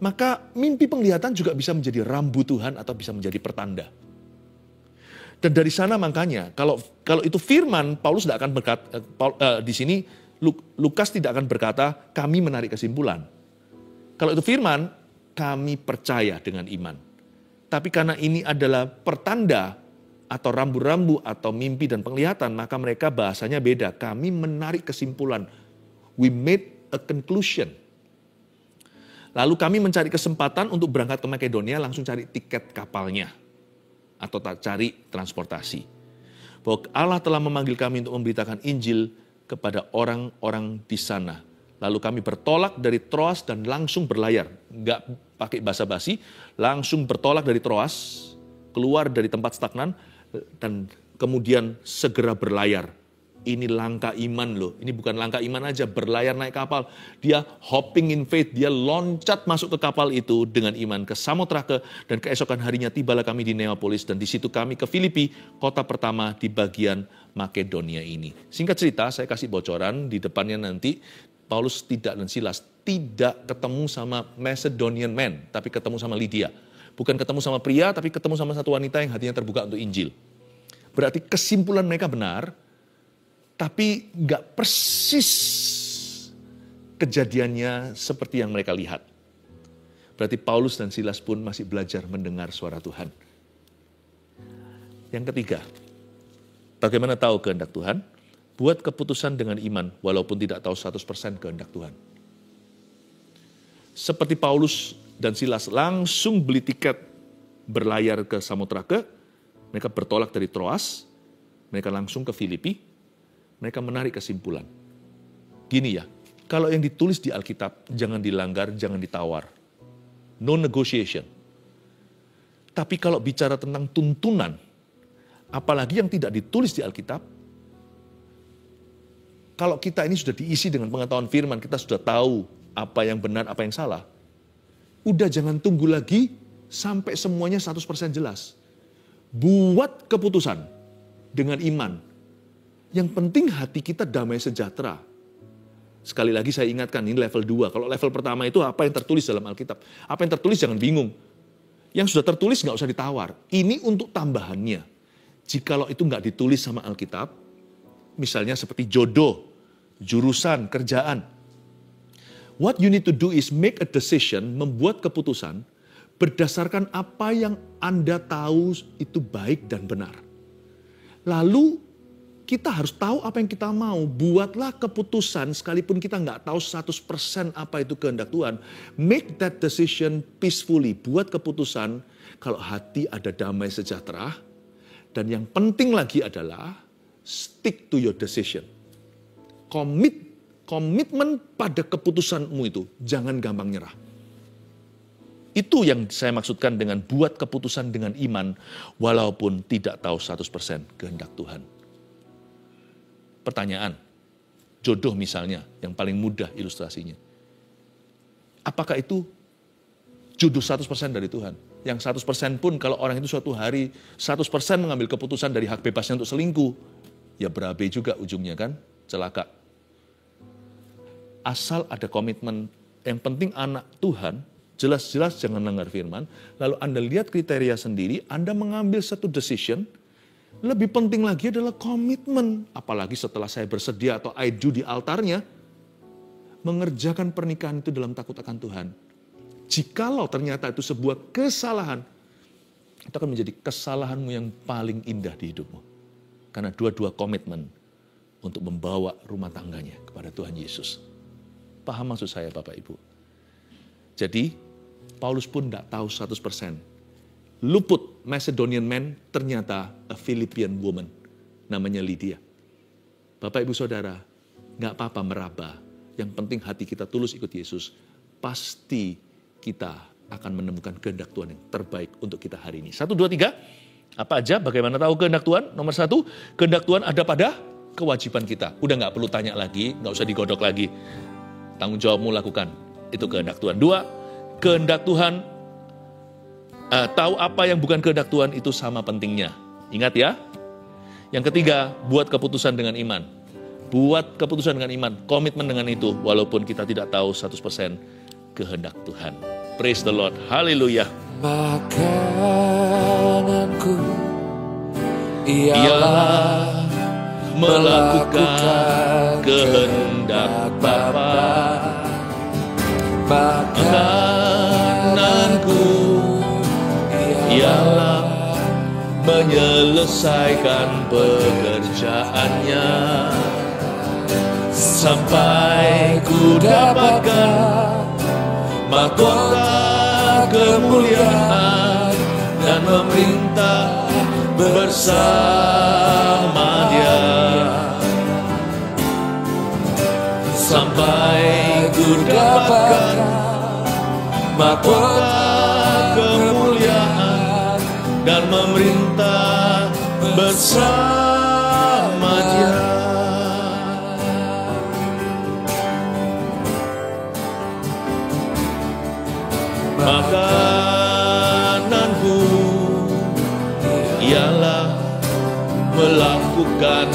S4: Maka mimpi penglihatan juga bisa menjadi rambu Tuhan atau bisa menjadi pertanda. Dan dari sana makanya, kalau itu firman, Paulus tidak akan berkata, di sini Lukas tidak akan berkata, kami menarik kesimpulan. Kalau itu firman, kami percaya dengan iman. Tapi karena ini adalah pertanda atau rambu-rambu atau mimpi dan penglihatan, maka mereka bahasanya beda. Kami menarik kesimpulan. We made a conclusion. Lalu kami mencari kesempatan untuk berangkat ke Makedonia, langsung cari tiket kapalnya. Atau cari transportasi. Bahwa Allah telah memanggil kami untuk memberitakan Injil kepada orang-orang di sana. Lalu kami bertolak dari Troas dan langsung berlayar. Enggak pakai basa-basi, langsung bertolak dari Troas, keluar dari tempat stagnan, dan kemudian segera berlayar. Ini langkah iman loh, ini bukan langkah iman aja, berlayar naik kapal. Dia hopping in faith, dia loncat masuk ke kapal itu dengan iman ke Samotrake, dan keesokan harinya tibalah kami di Neapolis, dan di situ kami ke Filipi, kota pertama di bagian Makedonia ini. Singkat cerita, saya kasih bocoran di depannya nanti, Paulus dan Silas tidak ketemu sama Macedonian man, tapi ketemu sama Lydia. Bukan ketemu sama pria, tapi ketemu sama satu wanita yang hatinya terbuka untuk Injil. Berarti kesimpulan mereka benar, tapi nggak persis kejadiannya seperti yang mereka lihat. Berarti Paulus dan Silas pun masih belajar mendengar suara Tuhan. Yang ketiga, bagaimana tahu kehendak Tuhan? Buat keputusan dengan iman, walaupun tidak tahu 100% kehendak Tuhan. Seperti Paulus dan Silas langsung beli tiket berlayar ke Samotrake, mereka bertolak dari Troas, mereka langsung ke Filipi, mereka menarik kesimpulan. Gini ya, kalau yang ditulis di Alkitab, jangan dilanggar, jangan ditawar. No negotiation. Tapi kalau bicara tentang tuntunan, apalagi yang tidak ditulis di Alkitab, kalau kita ini sudah diisi dengan pengetahuan firman, kita sudah tahu apa yang benar, apa yang salah. Udah jangan tunggu lagi sampai semuanya 100% jelas. Buat keputusan dengan iman. Yang penting hati kita damai sejahtera. Sekali lagi saya ingatkan, ini level 2. Kalau level pertama itu apa yang tertulis dalam Alkitab. Apa yang tertulis jangan bingung. Yang sudah tertulis nggak usah ditawar. Ini untuk tambahannya. Jikalau itu nggak ditulis sama Alkitab, misalnya seperti jodoh, jurusan, kerjaan. What you need to do is make a decision, membuat keputusan berdasarkan apa yang Anda tahu itu baik dan benar. Lalu kita harus tahu apa yang kita mau. Buatlah keputusan sekalipun kita nggak tahu 100% apa itu kehendak Tuhan. Make that decision peacefully. Buat keputusan kalau hati ada damai sejahtera. Dan yang penting lagi adalah stick to your decision. Commit
S2: komitmen pada keputusanmu itu. Jangan gampang nyerah. Itu yang saya maksudkan dengan buat keputusan dengan iman, walaupun tidak tahu 100% kehendak Tuhan. Pertanyaan, jodoh misalnya, yang paling mudah ilustrasinya. Apakah itu jodoh 100% dari Tuhan? Yang 100% pun kalau orang itu suatu hari 100% mengambil keputusan dari hak bebasnya untuk selingkuh, ya berabe juga ujungnya kan, celaka. Asal ada komitmen, yang penting anak Tuhan, jelas-jelas jangan melanggar firman, lalu Anda lihat kriteria sendiri, Anda mengambil satu decision, lebih penting lagi adalah komitmen. Apalagi setelah saya bersedia atau I do di altarnya, mengerjakan pernikahan itu dalam takut akan Tuhan. Jikalau ternyata itu sebuah kesalahan, itu akan menjadi kesalahanmu yang paling indah di hidupmu. Karena dua-dua komitmen untuk membawa rumah tangganya kepada Tuhan Yesus. Paham maksud saya Bapak Ibu? Jadi, Paulus pun tidak tahu 100%. Luput Macedonian man, ternyata a Philippian woman. Namanya Lydia. Bapak Ibu Saudara, nggak apa-apa meraba. Yang penting hati kita tulus ikut Yesus. Pasti kita akan menemukan kehendak Tuhan yang terbaik untuk kita hari ini. 1, 2, 3. Apa aja? Bagaimana tahu kehendak Tuhan? Nomor 1, kehendak Tuhan ada pada kewajiban kita. Udah nggak perlu tanya lagi, nggak usah digodok lagi. Tanggung jawabmu lakukan. Itu kehendak Tuhan. 2, kehendak Tuhan, tahu apa yang bukan kehendak Tuhan itu sama pentingnya. Ingat ya. Yang ketiga, buat keputusan dengan iman. Buat keputusan dengan iman, komitmen dengan itu, walaupun kita tidak tahu 100% kehendak Tuhan. Praise the Lord. Haleluya.
S1: Makananku ialah
S2: melakukan kehendak Bapa. Makananku ialah menyelesaikan pekerjaannya sampai ku dapatkan mahkota kemuliaan dan memerintah bersama Dia. Sampai ku dapatkan mahkota kemuliaan dan memerintah bersama Dia. Makananku ialah melakukan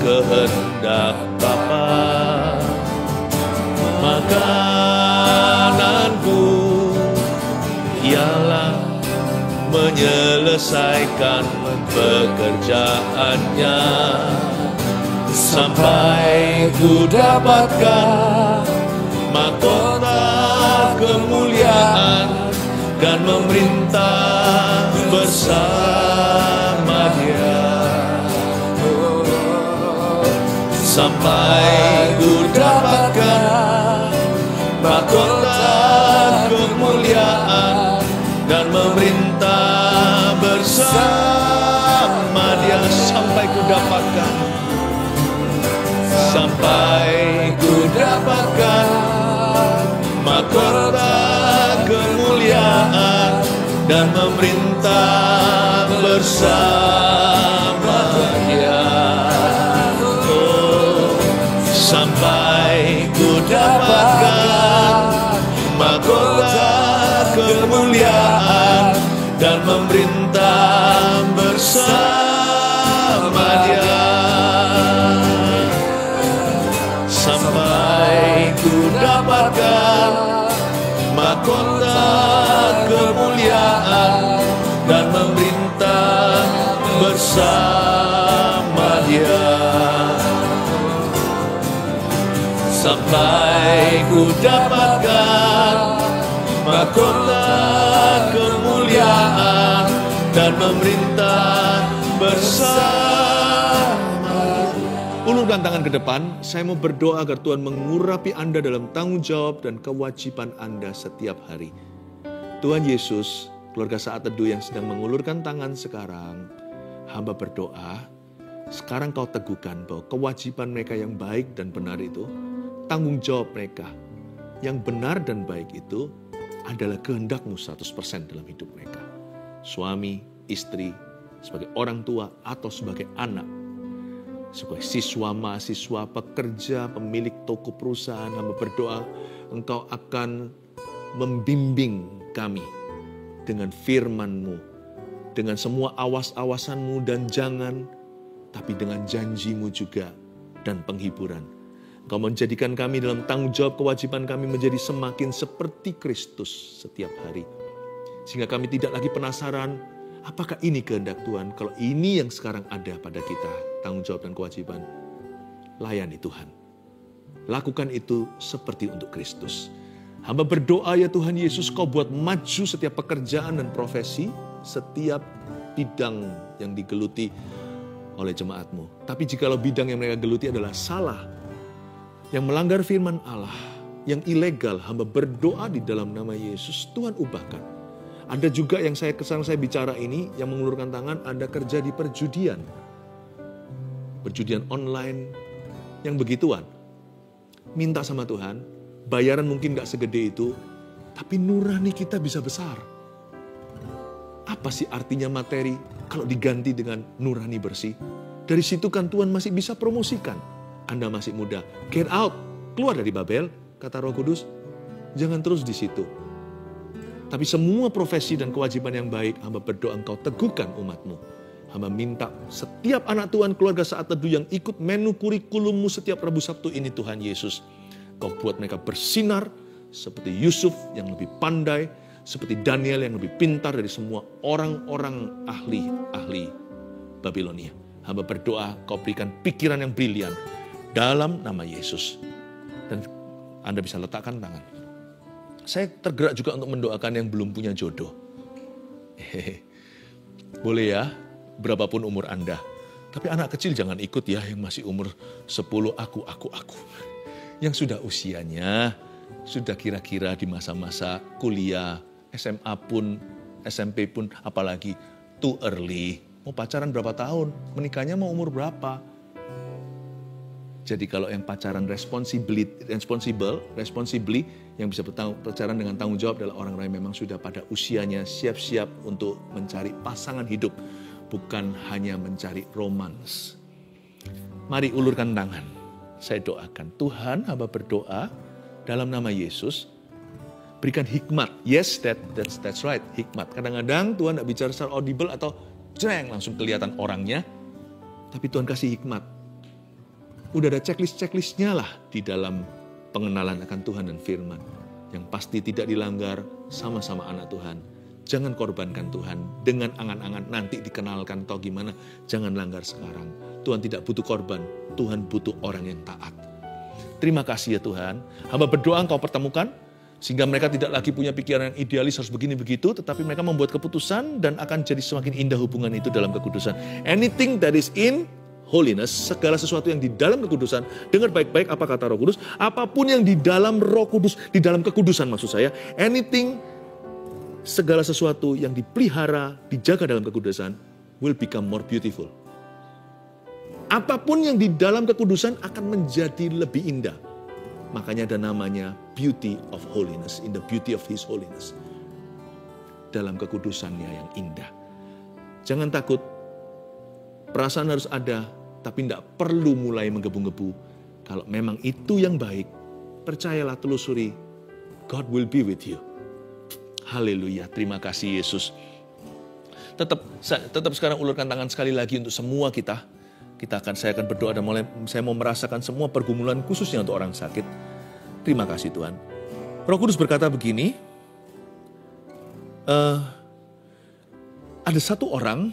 S2: kehendak Bapa. Makananku ialah menyelesaikan pekerjaannya sampai ku dapatkan mahkota kemuliaan dan memerintah bersama Dia. Sampai ku dapatkan mahkota kemuliaan dan memerintah bersama Dia. Sampai ku dapatkan, sampai ku dapatkan mahkota kemuliaan dan memerintah bersama Dia. Oh, sampai ku dapatkan mahkota kemuliaan dan memerintah bersama Dia. Sampai ku dapatkan mahkota kemuliaan dan memerintah bersama Dia. Sampai ku dapatkan mahkota kemuliaan dan memerintah bersama. Ulurkan tangan ke depan, saya mau berdoa agar Tuhan mengurapi Anda dalam tanggung jawab dan kewajiban Anda setiap hari. Tuhan Yesus, keluarga Saat Teduh yang sedang mengulurkan tangan sekarang, hamba berdoa, sekarang Kau teguhkan bahwa kewajiban mereka yang baik dan benar itu
S4: tanggung jawab mereka yang benar dan baik itu adalah kehendak-Mu 100% dalam hidup mereka. Suami, istri, sebagai orang tua atau sebagai anak, sebagai siswa, mahasiswa, pekerja, pemilik toko perusahaan, hamba berdoa Engkau akan membimbing kami dengan firman-Mu, dengan semua awas-awasan-Mu dan jangan, tapi dengan janji-Mu juga dan penghiburan. Engkau menjadikan kami dalam tanggung jawab kewajiban kami menjadi semakin seperti Kristus setiap hari. Sehingga kami tidak lagi penasaran, apakah ini kehendak Tuhan? Kalau ini yang sekarang ada pada kita, tanggung jawab dan kewajiban, layani Tuhan. Lakukan itu seperti untuk Kristus. Hamba berdoa ya Tuhan Yesus, Kau buat maju setiap pekerjaan dan profesi, setiap bidang yang digeluti oleh jemaat-Mu. Tapi jikalau bidang yang mereka geluti adalah salah, yang melanggar firman Allah, yang ilegal, hamba berdoa di dalam nama Yesus, Tuhan ubahkan. Ada juga yang saya bicara ini, yang mengulurkan tangan, Anda kerja di perjudian. Perjudian online, yang begituan. Minta sama Tuhan, bayaran mungkin gak segede itu, tapi nurani kita bisa besar. Apa sih artinya materi kalau diganti dengan nurani bersih? Dari situ kan Tuhan masih bisa promosikan. Anda masih muda, get out, keluar dari Babel, kata Roh Kudus. Jangan terus di situ. Tapi semua profesi dan kewajiban yang baik, hamba berdoa Engkau teguhkan umat-Mu. Hamba minta setiap anak Tuhan, keluarga Saat Teduh yang ikut menu kurikulum-Mu setiap Rabu Sabtu ini, Tuhan Yesus. Kau buat mereka bersinar seperti Yusuf yang lebih pandai, seperti Daniel yang lebih pintar dari semua orang-orang ahli Babilonia. Hamba berdoa Kau berikan pikiran yang brilian dalam nama Yesus. Dan Anda bisa letakkan tangan. Saya tergerak juga untuk mendoakan yang belum punya jodoh. Boleh ya, berapapun umur Anda. Tapi anak kecil jangan ikut ya, yang masih umur 10, aku. Yang sudah usianya, sudah kira-kira di masa-masa kuliah, SMA pun, SMP pun, apalagi too early. Mau pacaran berapa tahun? Menikahnya mau umur berapa? Jadi kalau yang pacaran responsibly, yang bisa pacaran dengan tanggung jawab adalah orang-orang yang memang sudah pada usianya siap-siap untuk mencari pasangan hidup, bukan hanya mencari romans. Mari ulurkan tangan. Saya doakan, Tuhan, hamba berdoa dalam nama Yesus, berikan hikmat. Yes, that's right, hikmat. Kadang-kadang Tuhan tidak bicara secara audible atau jreng, langsung kelihatan orangnya, tapi Tuhan kasih hikmat. Udah ada checklist-checklistnya lah di dalam pengenalan akan Tuhan dan firman. Yang pasti tidak dilanggar, sama-sama anak Tuhan. Jangan korbankan Tuhan dengan angan-angan nanti dikenalkan atau gimana. Jangan langgar sekarang. Tuhan tidak butuh korban, Tuhan butuh orang yang taat. Terima kasih ya Tuhan. Hamba berdoa Engkau pertemukan, sehingga mereka tidak lagi punya pikiran yang idealis harus begini begitu, tetapi mereka membuat keputusan dan akan jadi semakin indah hubungan itu dalam kekudusan. Anything that is in holiness, segala sesuatu yang di dalam kekudusan, dengar baik-baik apa kata Roh Kudus, apapun yang di dalam Roh Kudus, di dalam kekudusan maksud saya, anything, segala sesuatu yang dipelihara, dijaga dalam kekudusan, will become more beautiful. Apapun yang di dalam kekudusan akan menjadi lebih indah. Makanya ada namanya beauty of holiness, in the beauty of His holiness. Dalam kekudusannya yang indah. Jangan takut, perasaan harus ada, tapi tidak perlu mulai menggebu-gebu. Kalau memang itu yang baik, percayalah, telusuri, God will be with you. Haleluya, terima kasih Yesus. Tetap sekarang ulurkan tangan sekali lagi untuk semua kita. Saya akan berdoa dan saya mau merasakan semua pergumulan khususnya untuk orang sakit. Terima kasih Tuhan. Roh Kudus berkata begini, ada satu orang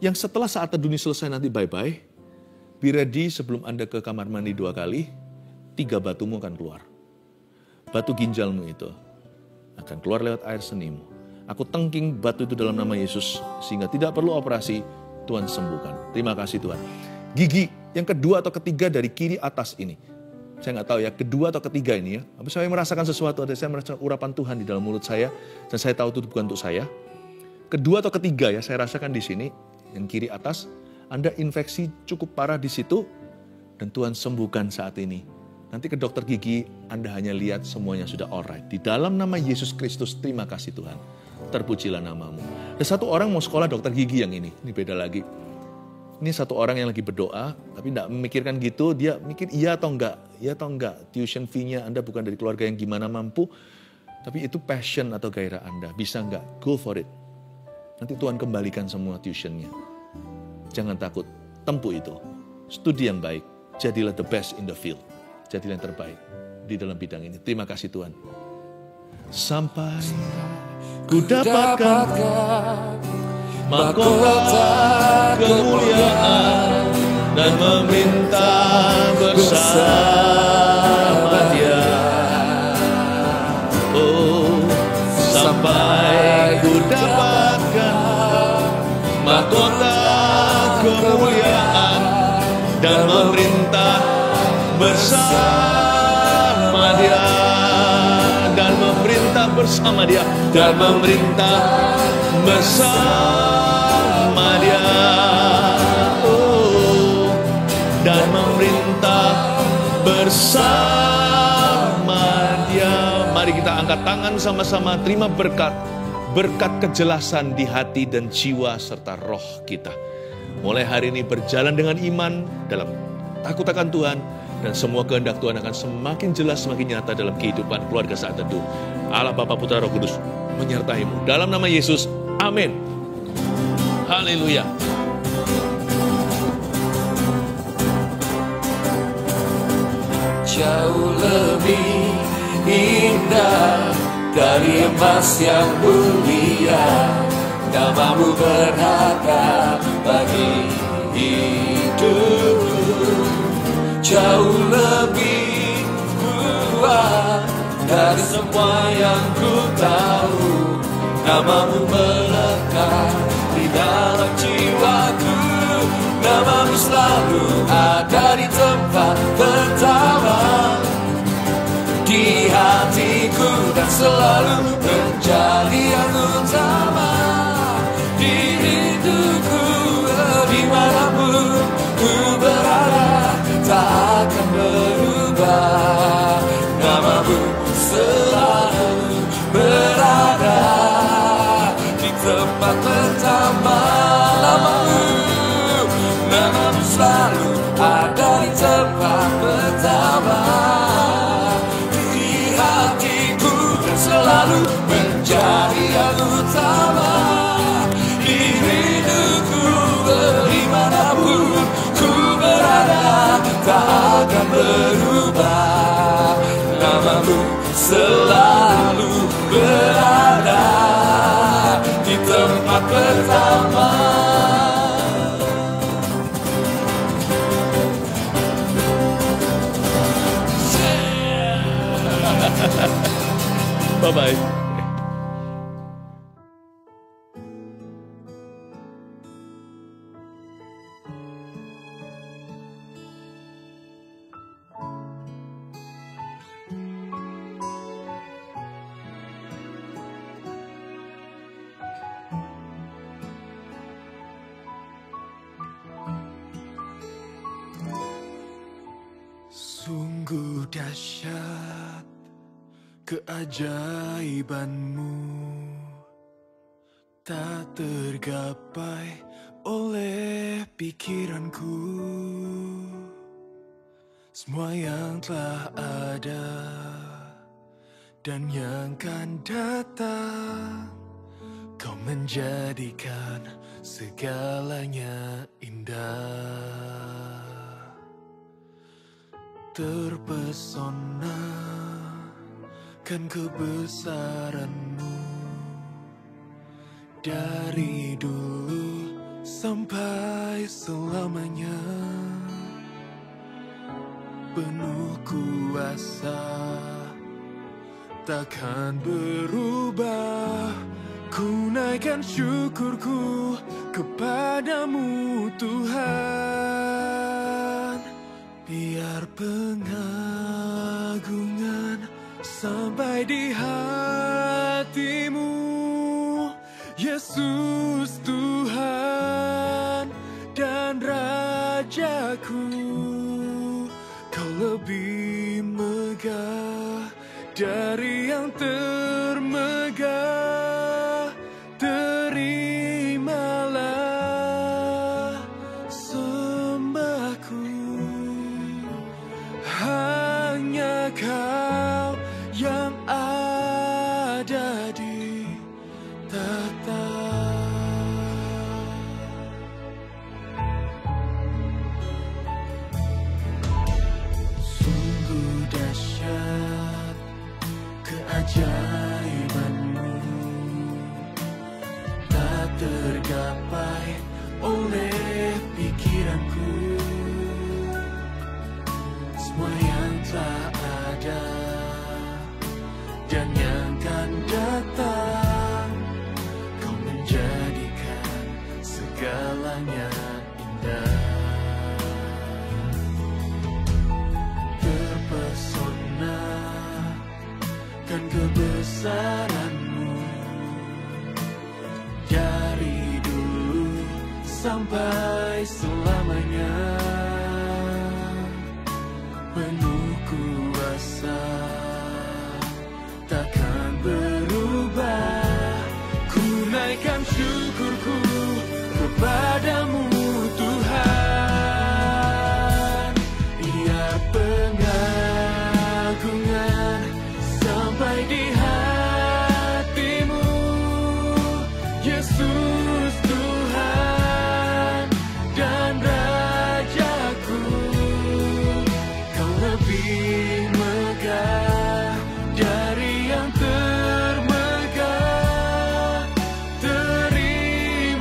S4: yang setelah Saat Teduh ini selesai nanti bye-bye, be ready sebelum Anda ke kamar mandi 2 kali, 3 batumu akan keluar. Batu ginjalmu itu akan keluar lewat air senimu. Aku tengking batu itu dalam nama Yesus, sehingga tidak perlu operasi, Tuhan sembuhkan. Terima kasih Tuhan. Gigi yang kedua atau ketiga dari kiri atas ini. Saya nggak tahu ya, kedua atau ketiga ini ya. Tapi saya merasakan sesuatu, saya merasakan urapan Tuhan di dalam mulut saya. Dan saya tahu itu bukan untuk saya. Kedua atau ketiga ya, saya rasakan di sini. Yang kiri atas, Anda infeksi cukup parah di situ. Dan Tuhan sembuhkan saat ini.
S2: Nanti ke dokter gigi, Anda hanya lihat semuanya sudah alright. Di dalam nama Yesus Kristus, terima kasih Tuhan. Terpujilah namamu. Ada satu orang mau sekolah dokter gigi yang ini beda lagi. Ini satu orang yang lagi berdoa, tapi tidak memikirkan gitu, dia mikir iya atau enggak. Tuition fee-nya Anda bukan dari keluarga yang gimana mampu, tapi itu passion atau gairah Anda. Bisa enggak? Go for it. Nanti Tuhan kembalikan semua tuition-nya. Jangan takut, tempuh itu. Studi yang baik, jadilah the best in the field. Jadilah yang terbaik di dalam bidang ini. Terima kasih Tuhan. Sampai ku dapatkan mahkota kemuliaan dan meminta bersama Dia. Oh, sampai ku dapatkan mahkota kemuliaan dan memerintah bersama Dia, dan memerintah bersama Dia, dan memerintah bersama Dia, oh, dan memerintah bersama Dia. Mari kita angkat tangan sama-sama, terima berkat kejelasan di hati dan jiwa serta roh kita. Mulai hari ini berjalan dengan iman dalam takut akan Tuhan, dan semua kehendak Tuhan akan semakin jelas, semakin nyata dalam kehidupan keluarga Saat Teduh. Allah Bapa, Putra, Roh Kudus menyertai-Mu. Dalam nama Yesus, amin. Haleluya.
S1: Jauh lebih indah dari emas yang mulia, namamu berharga bagi hidupku. Jauh lebih kuat dari semua yang ku tahu, namamu melekat di dalam jiwaku. Namamu selalu ada di tempat pertama di hatiku, dan selalu menjadi yang utama di hidupku. Dimanapun ku berada, tak akan berubah. Namamu selalu berada di tempat pertama. Namamu selalu ada di tempat pertama di hatiku, dan selalu menjadi yang utama di hidupku. Dimanapun ku berada, tak akan berubah. Namamu selalu berada di tempat pertama.
S2: Bye-bye.
S1: Sungguh dahsyat keajaibanmu, tak tergapai oleh pikiranku. Semua yang telah ada dan yang akan datang, Kau menjadikan segalanya indah. Terpesona kan kebesaran-Mu dari dulu sampai selamanya. Penuh kuasa takkan berubah. Ku naikkan syukurku kepadamu Tuhan. Biar pengagungan sampai di hatimu, Yesus Tuhan dan Rajaku. Kau lebih megah, dari yang termegah, terimalah sembahku. Hanya Kau yang ada di tahta. Sungguh dahsyat keajaiban-Mu, tak tergapai oleh pikiranku. Semua yang telah ada dan yang akan datang, Kau menjadikan segalanya indah. Terpesona kan kebesaran-Mu, dari dulu sampai selamanya. Penuh kuasa, takkan berubah. Ku naikkan syukurku kepadamu Tuhan. Biar pengagungan sampai di hatimu, Yesus Tuhan dan Rajaku. Kau lebih megah dari yang termegah, terimalah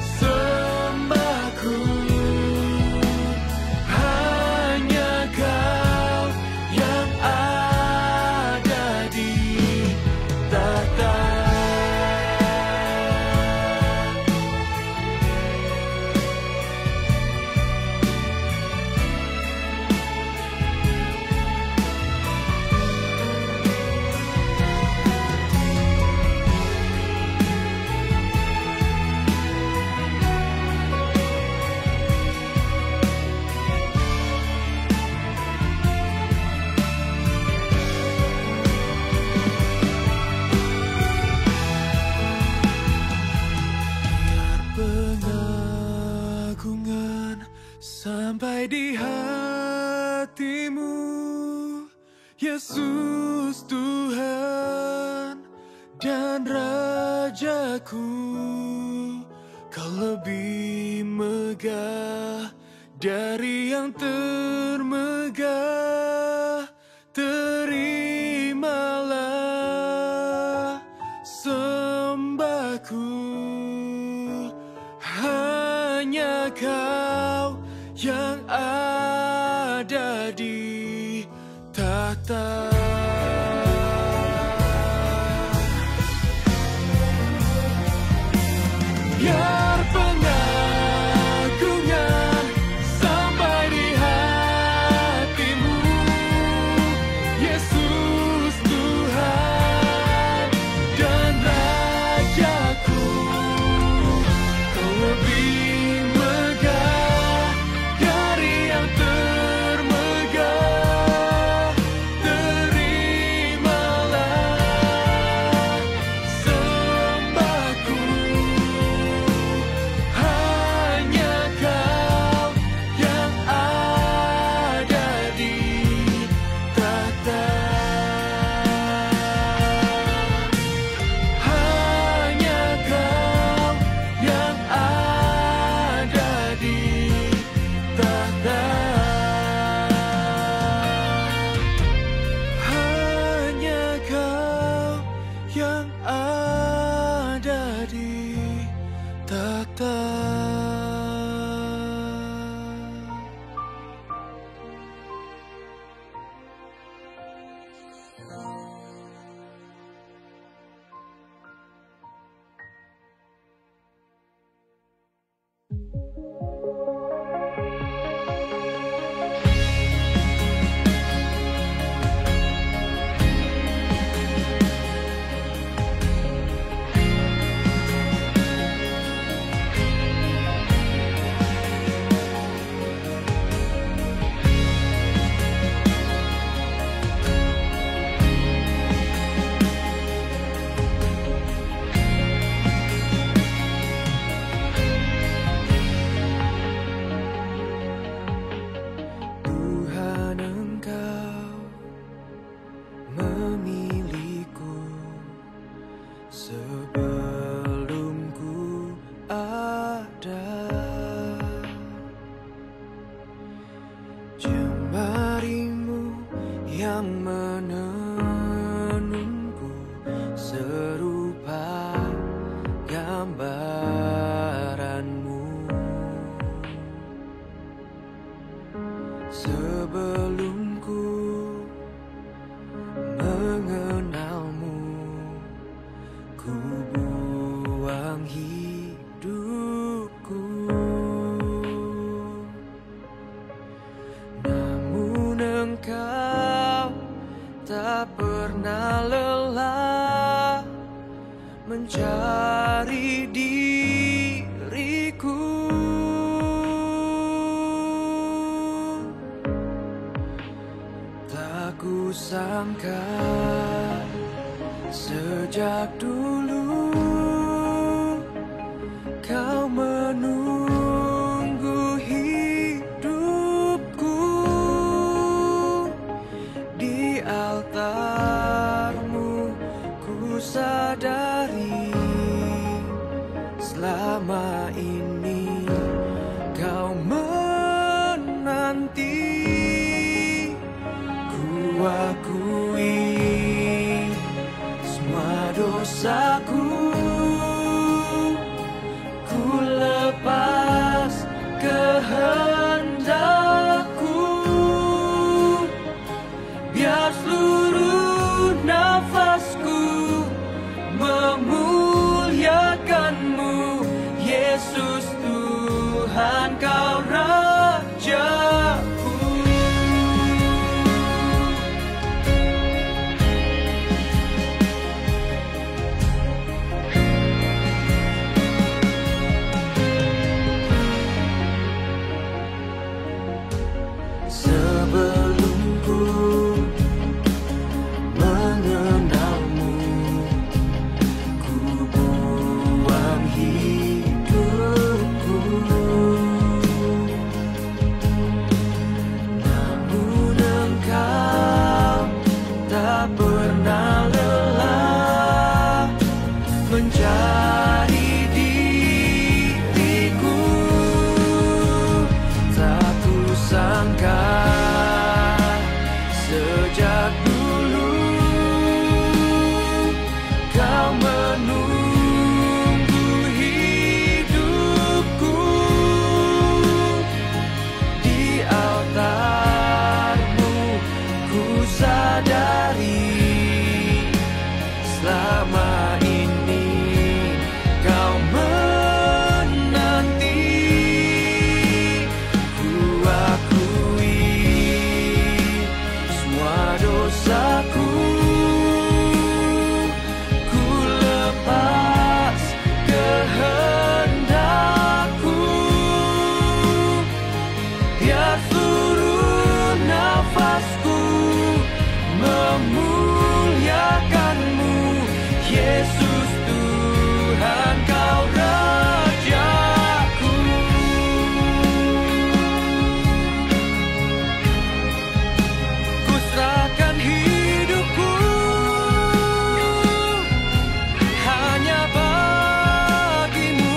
S1: sembahku. Hanya Kau yang ada di tahta. Pengagungan sampai di hatimu, Yesus Tuhan dan Rajaku. Kau lebih megah dari yang termegah, terimalah sembahku. Hanya Kau yang ada di tahta. Biar pengagungan sampai di hatimu, Yesus Tuhan dan Rajaku. Kau lebih megah dari yang termegah, terimalah sembahku. Hanya Kau yang ada di tahta. Hanya Kau yang ada di tahta. Hanya Kau yang ada di tahta. yang menenunku serupa gambaranmu. Sebelum ku mengenalmu, ku buang hidupku. Namun Engkau tak pernah lelah mencari diriku. Tak kusangka sejak dulu Kau menunggu hidupku. Di altar-Mu ku sadari selama ini Kau menanti. Ku akui semua dosaku, ku lepas kehendakku, biar seluruh nafasku memuliakan-Mu. Yesus Tuhan, Kau Rajaku. Sebelum ku mengenalmu, ku buang hidupku. Namun Engkau tak pernah lelah mencari diriku. Tak kusangka sejak dulu Kau menunggu hidupku. Di altar-Mu ku sadari selama ini Kau menanti. Ku akui semua dosaku, ku lepas kehendakku, biar seluruh nafasku memuliakan-Mu. Yesus Tuhan, Kau Rajaku. Ku serahkan hidupku hanya bagi-Mu.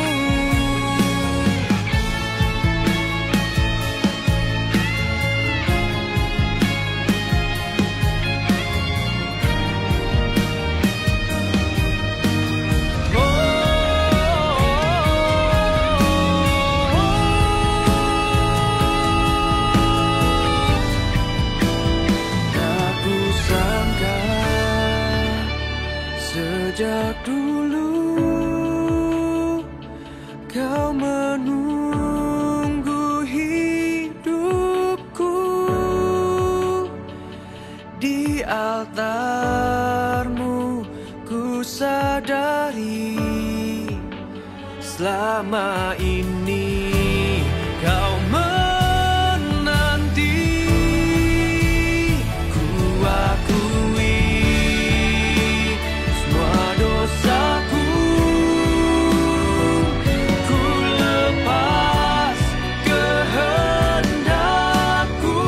S1: Tak kusangka sejak dulu Kau menunggu hidupku. Di altar-Mu ku sadari selama ini Kau menanti. Ku akui semua dosaku, ku lepas kehendakku,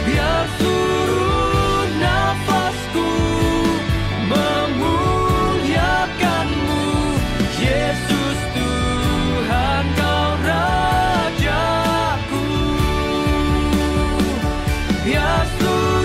S1: biar seluruh nafasku memuliakan-Mu. Yesus Tuhan. Yesus.